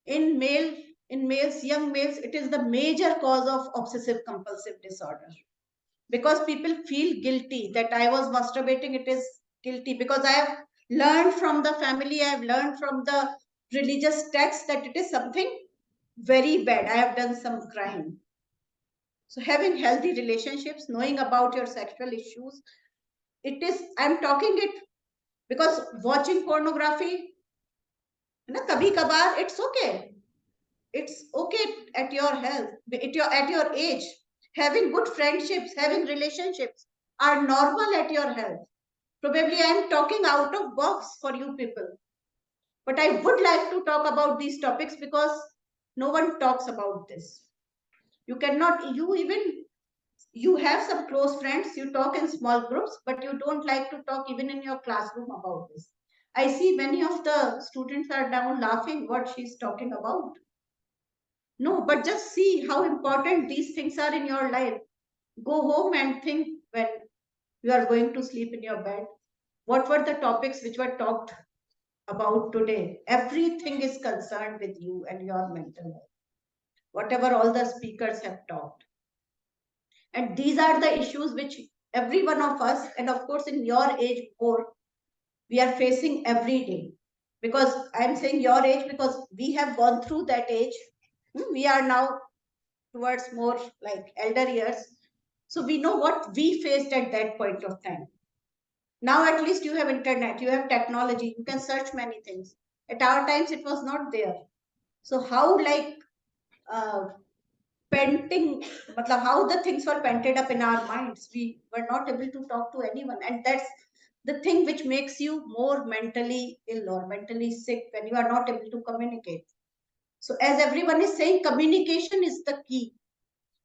in males, young males, it is the major cause of obsessive compulsive disorder. Because people feel guilty that I was masturbating, it is guilty, because I have learned from the family, I have learned from the religious texts that it is something very bad. I have done some crime. So having healthy relationships, knowing about your sexual issues, it is, I'm talking it because watching pornography, kabhi kabar, it's okay. It's okay at your health, at your age. Having good friendships, having relationships are normal at your health. Probably I'm talking out of box for you people. But I would like to talk about these topics because no one talks about this. You cannot, you have some close friends, you talk in small groups, but you don't like to talk even in your classroom about this. I see many of the students are down laughing what she's talking about. No, but just see how important these things are in your life. Go home and think when you are going to sleep in your bed. What were the topics which were talked about today? Everything is concerned with you and your mental health. Whatever all the speakers have talked. And these are the issues which every one of us, and of course in your age more, we are facing every day. Because I'm saying your age because we have gone through that age. We are now towards more like elder years. So we know what we faced at that point of time. Now at least you have internet, you have technology, you can search many things. At our times it was not there. So how like painting, how the things were painted up in our minds, we were not able to talk to anyone. And that's the thing which makes you more mentally ill or mentally sick, when you are not able to communicate. So as everyone is saying, communication is the key.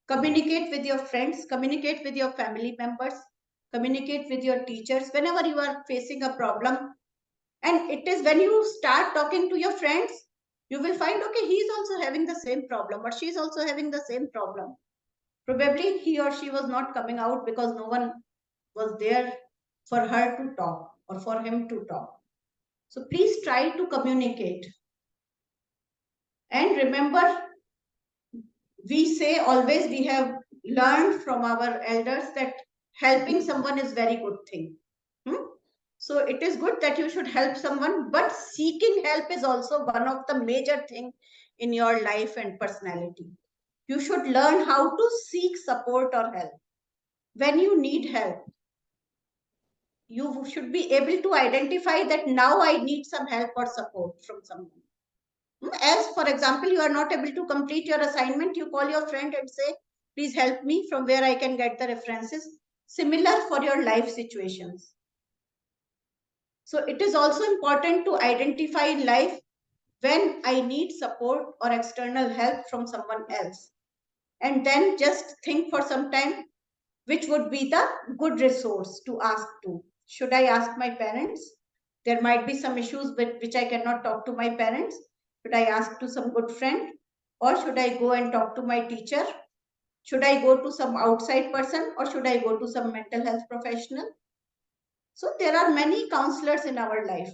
Communicate with your friends, communicate with your family members, communicate with your teachers whenever you are facing a problem. And it is when you start talking to your friends, you will find, okay, he's also having the same problem, or she's also having the same problem. Probably he or she was not coming out because no one was there for her to talk or for him to talk. So please try to communicate. And remember, we say always we have learned from our elders that helping someone is very good thing. So it is good that you should help someone, but seeking help is also one of the major thing in your life and personality. You should learn how to seek support or help. When you need help, you should be able to identify that now I need some help or support from someone. As for example, you are not able to complete your assignment, you call your friend and say, please help me, from where I can get the references. Similar for your life situations. So it is also important to identify in life when I need support or external help from someone else. And then just think for some time, which would be the good resource to ask to. Should I ask my parents? There might be some issues with which I cannot talk to my parents. Should I ask to some good friend? Or should I go and talk to my teacher? Should I go to some outside person, or should I go to some mental health professional? So there are many counselors in our life.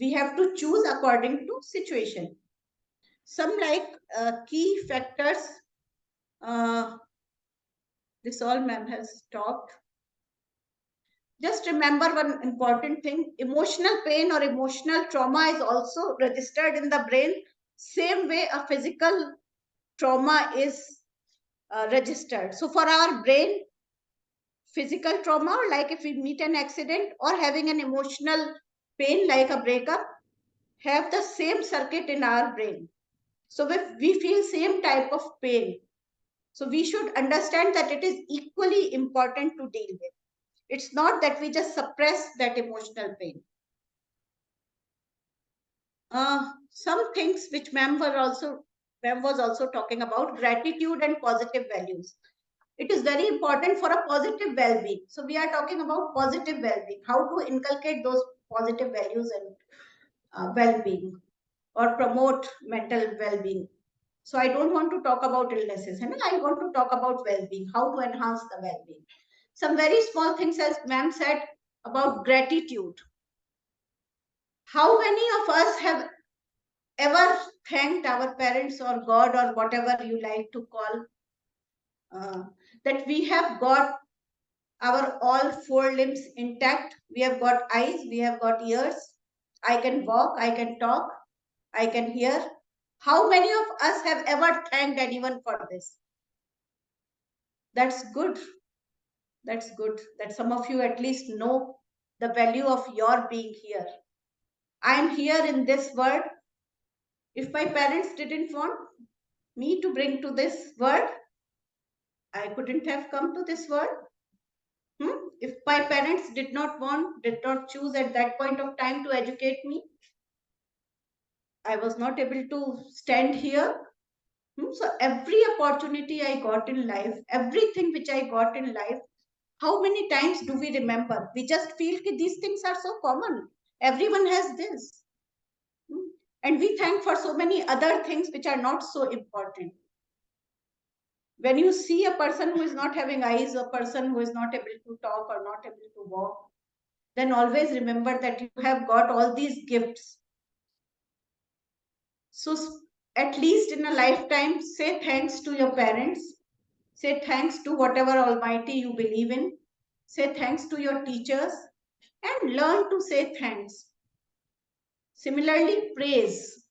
We have to choose according to situation. Some like key factors. This all ma'am has talked. Just remember one important thing: emotional pain or emotional trauma is also registered in the brain, same way a physical trauma is registered. So for our brain, physical trauma, like if we meet an accident, or having an emotional pain like a breakup, have the same circuit in our brain. So if we feel same type of pain, so we should understand that it is equally important to deal with. It's not that we just suppress that emotional pain. Some things which ma'am was also talking about, gratitude and positive values. It is very important for a positive well-being. So we are talking about positive well-being, how to inculcate those positive values and well-being, or promote mental well-being. So I don't want to talk about illnesses, and I want to talk about well-being, how to enhance the well-being. Some very small things, as ma'am said, about gratitude. How many of us have ever thanked our parents or God or whatever you like to call, that we have got our all four limbs intact? We have got eyes, we have got ears, I can walk, I can talk, I can hear. How many of us have ever thanked anyone for this? That's good. That's good that some of you at least know the value of your being here. I'm here in this world. If my parents didn't want me to bring to this world, I couldn't have come to this world. If my parents did not choose at that point of time to educate me, I was not able to stand here. So every opportunity I got in life, everything which I got in life, how many times do we remember? We just feel that these things are so common. Everyone has this. And we thank for so many other things which are not so important. When you see a person who is not having eyes, a person who is not able to talk or not able to walk, then always remember that you have got all these gifts. So at least in a lifetime, say thanks to your parents. Say thanks to whatever Almighty you believe in. Say thanks to your teachers and learn to say thanks. Similarly, praise.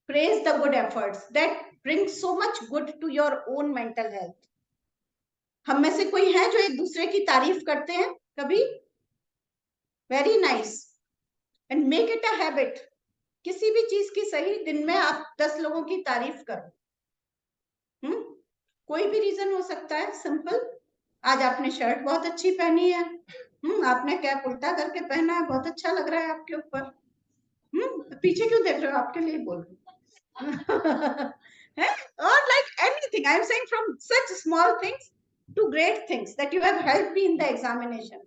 Praise the good efforts. That brings so much good to your own mental health. हम में से कोई है जो एक दूसरे की तारीफ करते हैं कभी? Very nice. And make it a habit. किसी भी चीज की सही दिन में आप 10 लोगों की तारीफ करो. कोई भी रीजन हो सकता है, सिंपल. आज आपने शर्ट बहुत अच्छी पहनी है. आपने कैप उल्टा करके पहना है, बहुत अच्छा लग रहा है आपके ऊपर. पीछे क्यों देख रहे हो? आपके लिए बोल रही. Or like anything, I am saying from such small things to great things, that you have helped me in the examination.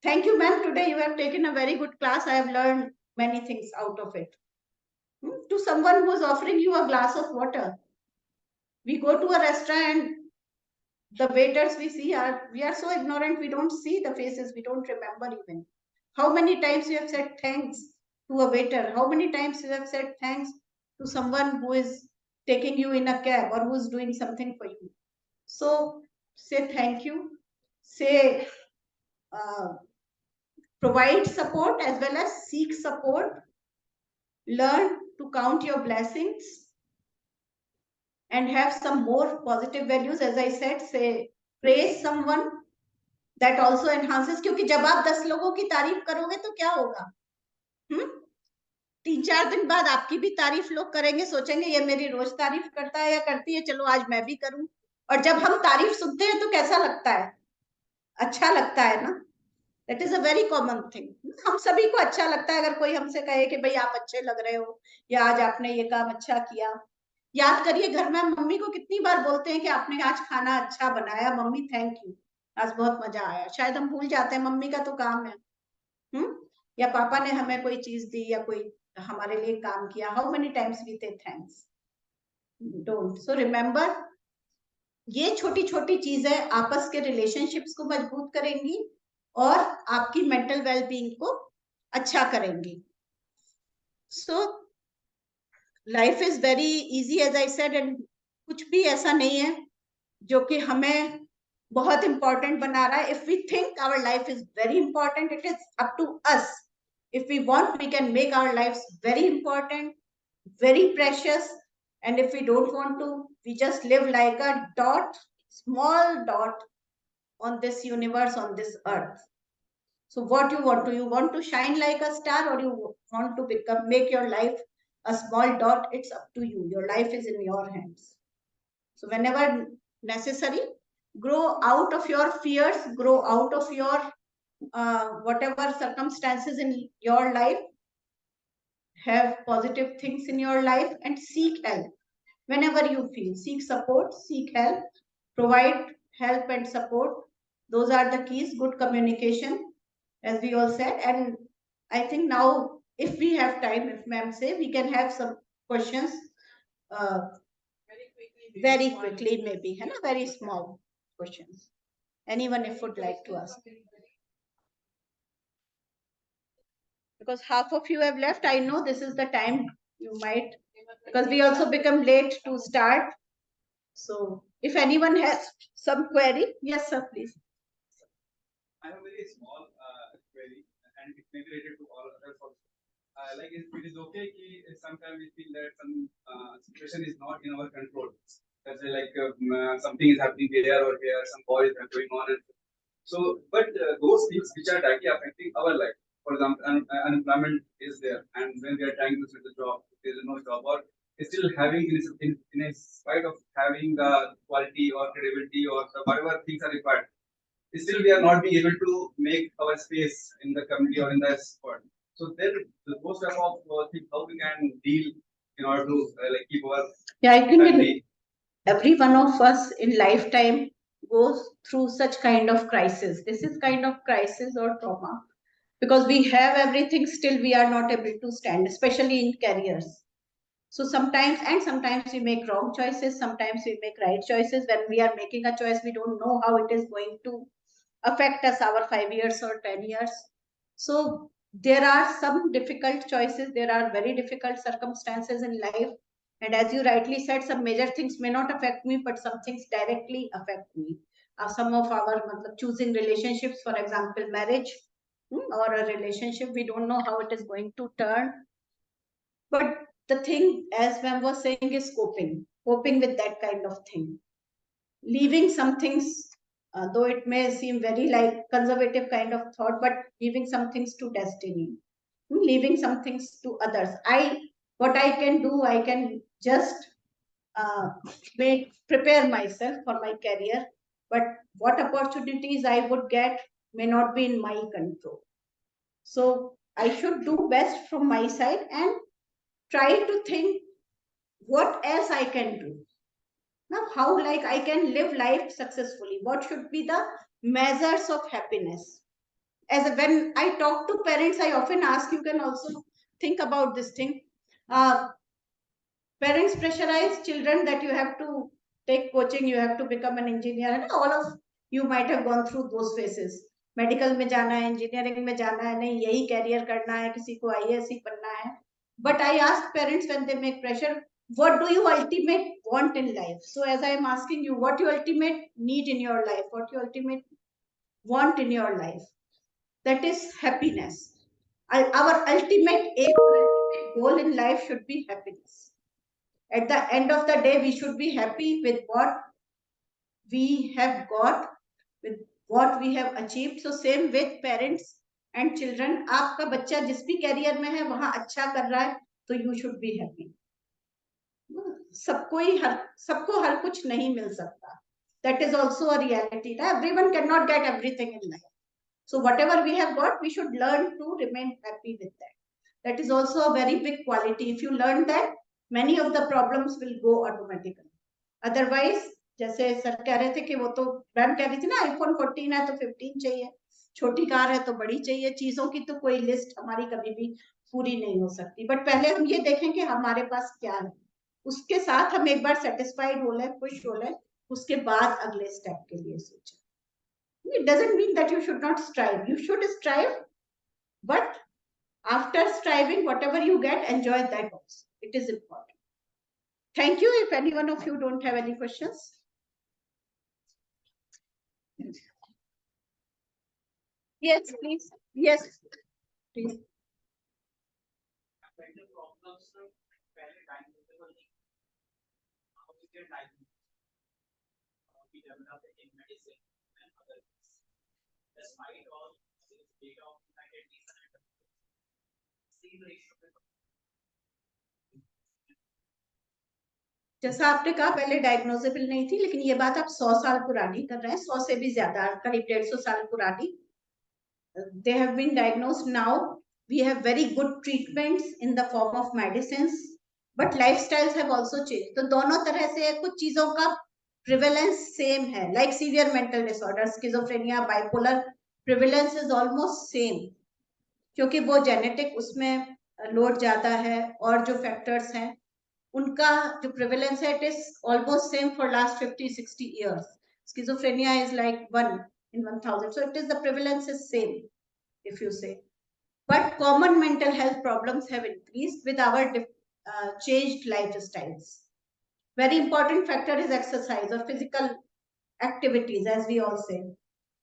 Thank you, ma'am. Today you have taken a very good class. I have learned many things out of it. To someone who is offering you a glass of water. We go to a restaurant and The waiters we see we are so ignorant, we don't see the faces, we don't remember even. How many times you have said thanks to a waiter? How many times you have said thanks to someone who is taking you in a cab or who is doing something for you? So say thank you, say provide support as well as seek support, learn to count your blessings, and have some more positive values. As I said, say praise someone, that also enhances, क्योंकि जब आप 10 लोगों की तारीफ करोगे तो क्या होगा? 3-4 दिन बाद आपकी भी तारीफ लोग करेंगे, सोचेंगे ये मेरी रोज तारीफ करता है या करती है, चलो आज मैं भी करूं। और जब हम तारीफ सुनते हैं तो कैसा लगता है? अच्छा लगता है ना? That is a very common thing. हम सभी को अच्छा लगता है अगर कोई हमसे कहे कि भाई आप अच्छे लग रहे हो या आज आपने ये काम अच्छा किया। याद करिए घर में हम मम्मी को कितनी बार बोलते हैं कि आपने आज खाना अच्छा बनाया, मम्मी थैंक यू, आज बहुत मजा आया। शायद हम भूल जाते हैं, मम्मी का तो काम है। या पापा ने हमें कोई चीज दी या कोई हमारे लिए काम किया, हाउ मेनी टाइम्स वी से थैंक्स? डोंट। सो रिमेंबर, ये छोटी छोटी चीजें आपस के रिलेशनशिप्स को मजबूत करेंगी और आपकी मेंटल वेलबींग को अच्छा करेंगी। So life is very easy as I said, and कुछ भी ऐसा नहीं है जो कि हमें बहुत इंपॉर्टेंट बना रहा है। If we think our life is very important, it is up to us. If we want, we can make our lives very important, very precious. And if we don't want to, we just live like a dot, small dot on this universe, on this earth. So what you want to? You want to shine like a star, or you want to make your life a small dot? It's up to you. Your life is in your hands. So whenever necessary, grow out of your fears, grow out of your whatever circumstances in your life, have positive things in your life, and seek help whenever you feel. Seek support, seek help, provide help and support. Those are the keys. Good communication, as we all said. And I think now, if we have time, if ma'am say, we can have some questions very quickly, maybe, very small questions. Anyone if would like to ask? Because half of you have left. I know this is the time you might, because we also become late to start. So if anyone has some query, yes sir, please. I have a very small query, and it may be related to all others also. Like it is okay if sometimes we feel that some situation is not in our control. Let's say like something is happening here or here, some war is going on, and so but those things which are directly affecting our life. For example, unemployment is there, and when we are trying to switch the job, there is no job, or still having in spite of having the quality or credibility or whatever things are required, still we are not being able to make our space in the community or in the sport. So then those type of things, how we can deal in order to like keep our I think family. Every one of us in lifetime goes through such kind of crisis. This is kind of crisis or trauma, because we have everything, still we are not able to stand, especially in careers. So sometimes we make wrong choices, sometimes we make right choices. When we are making a choice, we don't know how it is going to affect us, our 5 years or 10 years. So there are some difficult choices, there are very difficult circumstances in life. And as you rightly said, some major things may not affect me, but some things directly affect me. Some of our choosing relationships, for example, marriage, or a relationship, we don't know how it is going to turn. But the thing, as ma'am was saying, is coping with that kind of thing. Leaving some things, though it may seem very like conservative kind of thought, but leaving some things to destiny, leaving some things to others. What I can do, I can just prepare myself for my career, but what opportunities I would get may not be in my control. So I should do best from my side and try to think what else I can do. Now, how like I can live life successfully? What should be the measures of happiness? When I talk to parents, I often ask, you can also think about this thing. Parents pressurize children that you have to take coaching, you have to become an engineer, and all of you might have gone through those phases. Medical में जाना है, engineering में जाना है, नहीं यही career करना है, किसी को IAS ही बनना है. But I ask parents when they make pressure, what do you ultimate want in life? So as I am asking you, what you ultimate need in your life, what you ultimate want in your life, that is happiness. Our ultimate aim, ultimate goal in life should be happiness. At the end of the day, we should be happy with what we have got, with what we have achieved. So same with parents and children. आपका बच्चा जिस भी career में है वहां अच्छा कर रहा है तो you should be happy. सबको हर कुछ नहीं मिल सकता. That is also a reality. Everyone cannot get everything in life. So whatever we have got, we should learn to remain happy with that. That is also a very big quality. If you learn that, many of the problems will go automatically. Otherwise, जैसे sir कह रहे थे कि वो तो ma'am कह रही थी ना iPhone 14 है तो 15 चाहिए, छोटी कार है तो बड़ी चाहिए, चीजों की तो कोई लिस्ट हमारी कभी भी पूरी नहीं हो सकती. बट पहले हम ये देखें कि हमारे पास क्या है, उसके साथ हम एक बार सेटिस्फाइड हो लें, खुश हो लें, उसके बाद अगले स्टेप के लिए सोचें. It doesn't mean that you should not strive. You should strive, but after striving, whatever you get, enjoy that also. It is important. Thank you. If any one of you don't have any questions. Yes, please. Yes, please. Mental problems पहले diagnosable नहीं. How we get diagnosed? We develop it in medicine and other things. Despite all this data of United Nations and same ratio में जैसा आपने कहा पहले डायग्नोजेबल नहीं थी, लेकिन ये बात आप 100 साल पुरानी कर रहे हैं, 100 से भी ज्यादा, करीब 150 साल पुरानी. They have been diagnosed. Now we have very good treatments in the form of medicines, but lifestyles have also changed. तो दोनों तरह से कुछ चीजों का prevalence same है, like severe mental disorders, schizophrenia, bipolar, prevalence is almost same, क्योंकि वो genetic उसमें load ज्यादा है और जो factors हैं उनका जो prevalence है, it is almost same for last 50-60 years. Schizophrenia is like 1 in 1000, so it is the prevalence is same, if you say. But common mental health problems have increased with our changed lifestyles. Very important factor is exercise or physical activities, as we all say.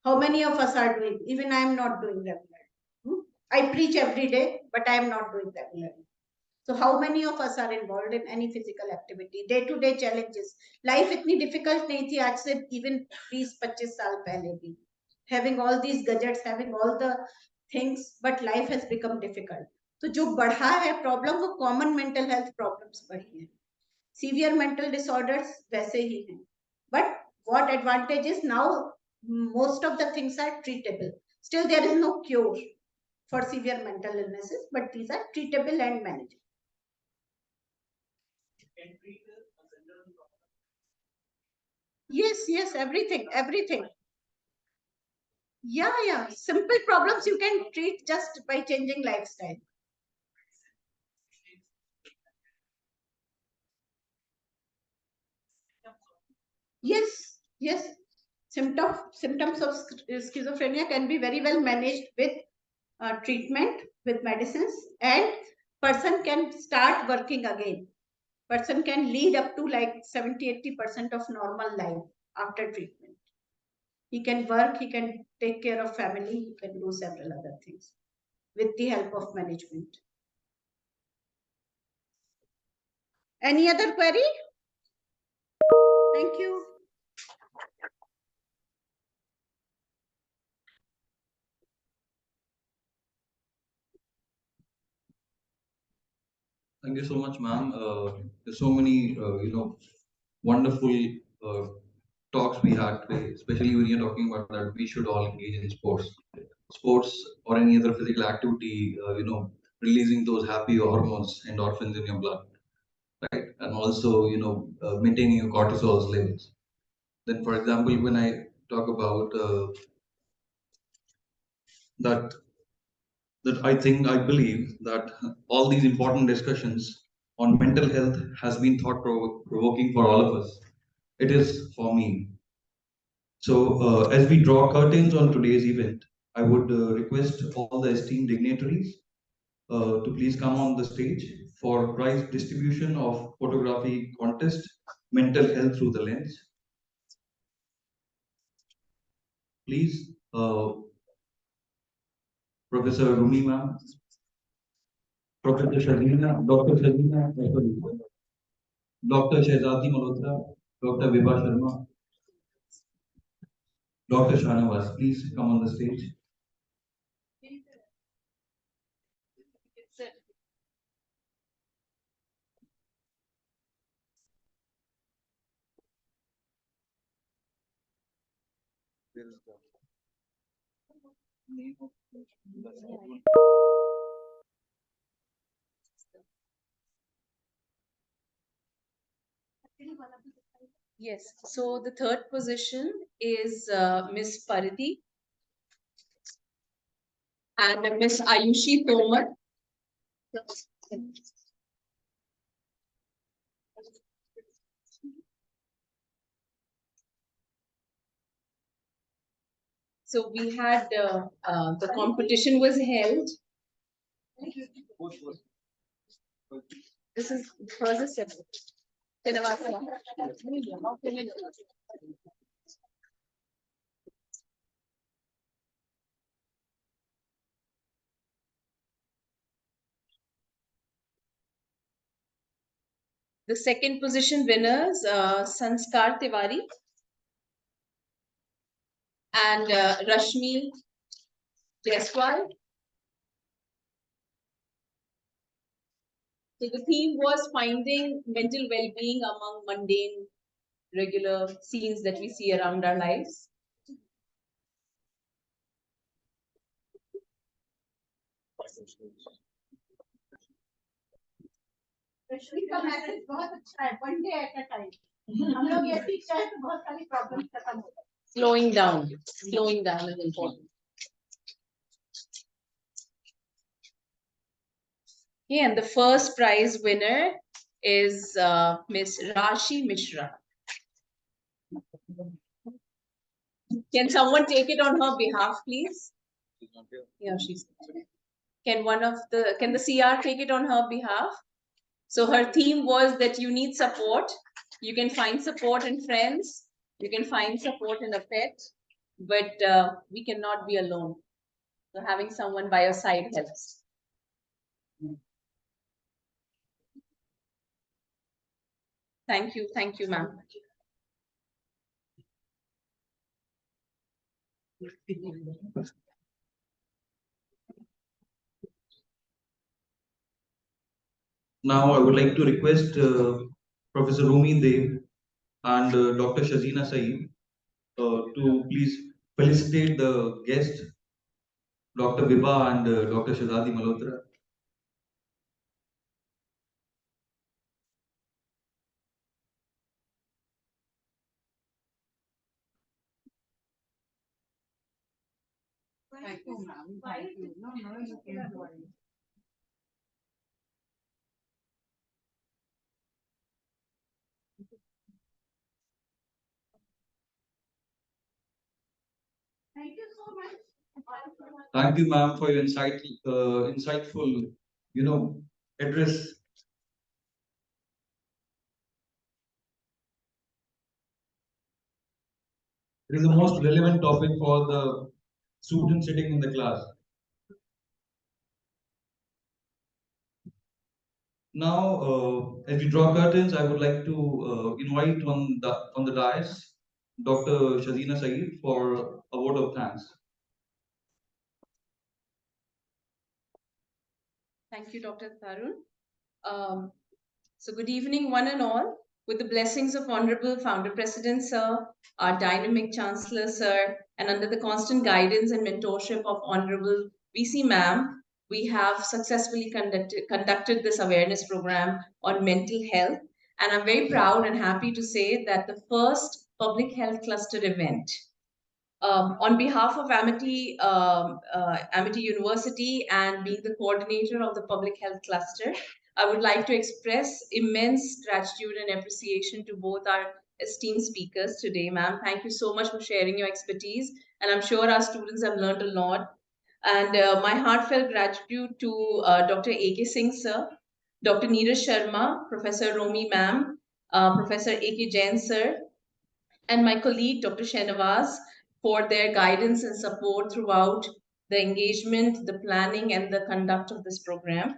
How many of us are doing? Even I am not doing regularly. I preach every day, but I am not doing regularly. So how many of us are involved in any physical activity? Day-to-day challenges. Life इतनी difficult नहीं थी आज से even 20-25 साल पहले भी. Having all these gadgets, having all the things, but life has become difficult. तो जो बढ़ा है problem वो common mental health problems बढ़ी है. Severe mental disorders वैसे ही हैं. But what advantage is now most of the things are treatable. Still there is no cure for severe mental illnesses, but these are treatable and manageable. can treat a general problem. Yes, everything. Yeah. Simple problems you can treat just by changing lifestyle. Yes. Symptoms of schizophrenia can be very well managed with treatment, with medicines, and person can start working again. Person can lead up to like 70-80% of normal life after treatment. He can work, he can take care of family, he can do several other things with the help of management. Any other query? Thank you. Thank you so much, ma'am. There's so many, wonderful talks we had today, especially when you're talking about that we should all engage in sports or any other physical activity, releasing those happy hormones, endorphins in your blood, right? And also, maintaining your cortisol levels. Then, for example, when I talk about that I believe that all these important discussions on mental health has been thought provoking for all of us. it is for me. So, as we draw curtains on today's event, I would request all the esteemed dignitaries to please come on the stage for prize distribution of photography contest, Mental Health Through the Lens. Please, Professor Rumi ma'am, Professor Shazina, Dr. Shazina, Dr. Shehzadi Malhotra, Dr. Vibha Sharma, Dr. Shahnawaz, please come on the stage. Yes, so the third position is Miss Pariti and Miss Ayushi Tomar. So we had the competition was held. This is first step. The second position winners, Sanskar Tiwari and Rashmi Jaiswal. So the theme was finding mental well-being among mundane, regular scenes that we see around our lives. रश्मि का message बहुत अच्छा है, one day at a time. हम लोग ये सीखते हैं तो बहुत सारी प्रॉब्लम्स खत्म हो जाती हैं. Slowing down is important. Okay, and the first prize winner is Miss Rashi Mishra. Can someone take it on her behalf, please? Yeah, she's. Can the CR take it on her behalf? So her theme was that you need support. You can find support in friends. You can find support in a pet, but we cannot be alone. So having someone by your side helps. Thank you, ma'am. Now, I would like to request Professor Rumi Dev and Dr. Shazina Saeed to please felicitate the guest, Dr. Vibha and Dr. Shehzadi Malhotra. Thank you, ma'am. Thank you. No, you can't worry. Thank you so much. Thank you, ma'am, for your insightful, address. It is the most relevant topic for the students sitting in the class. Now, as we draw curtains, I would like to invite on the dais Dr. Shazina Saeed for a vote of thanks. Thank you, Dr. Tharun. So good evening, one and all. With the blessings of Honorable Founder President, Sir, our dynamic Chancellor, Sir, and under the constant guidance and mentorship of Honorable VC Ma'am, we have successfully conducted this awareness program on mental health. And I'm very proud and happy to say that the first public health cluster event on behalf of Amity University and being the coordinator of the public health cluster, I would like to express immense gratitude and appreciation to both our esteemed speakers today. Ma'am, thank you so much for sharing your expertise. And I'm sure our students have learned a lot. And my heartfelt gratitude to Dr. A.K. Singh, sir, Dr. Neeraj Sharma, Professor Romi, ma'am, Professor A.K. Jain, sir, and my colleague, Dr. Shenawaz, for their guidance and support throughout the engagement, the planning, and the conduct of this program.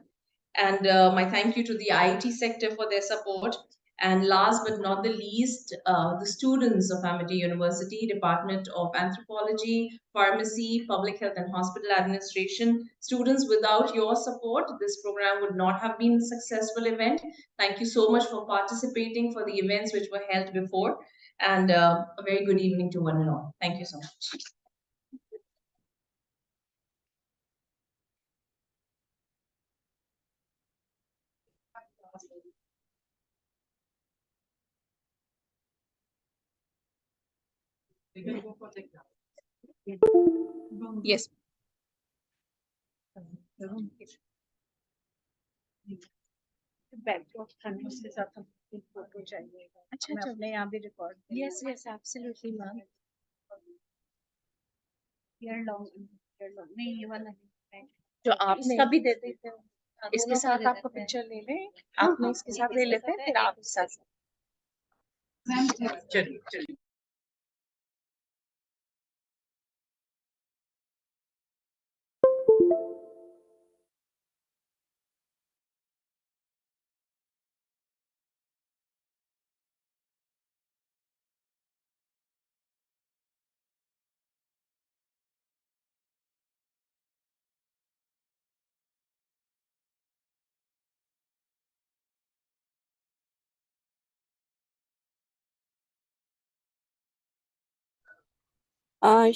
And my thank you to the IT sector for their support. And last but not the least, the students of Amity University, Department of Anthropology, Pharmacy, Public Health and Hospital Administration. Students, without your support, this program would not have been a successful event. Thank you so much for participating for the events which were held before. And a very good evening to one and all. Thank you so much. Yes. Backdrop के साथ हम photo चाहिए। अच्छा मैं अपने यहाँ भी record Yes, yes, absolutely, ma'am. Year long नहीं ये वाला नहीं जो आपने इसका भी दे देते हैं इसके साथ आपका पिक्चर ले लें, आपने इसके साथ ले लेते हैं, फिर आप इसके साथ। चलिए चलिए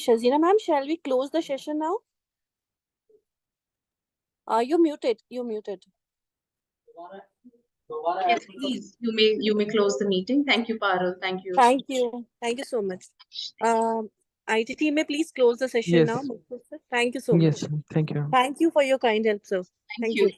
Shazina ma'am, shall we close the session now? You're muted. You're muted. Yes, please. You may close the meeting. Thank you, Parul. Thank you. Thank you. Thank you so much. IT team, may please close the session Yes. now. Thank you so much. Yes, thank you. Thank you for your kind help, sir. Thank you.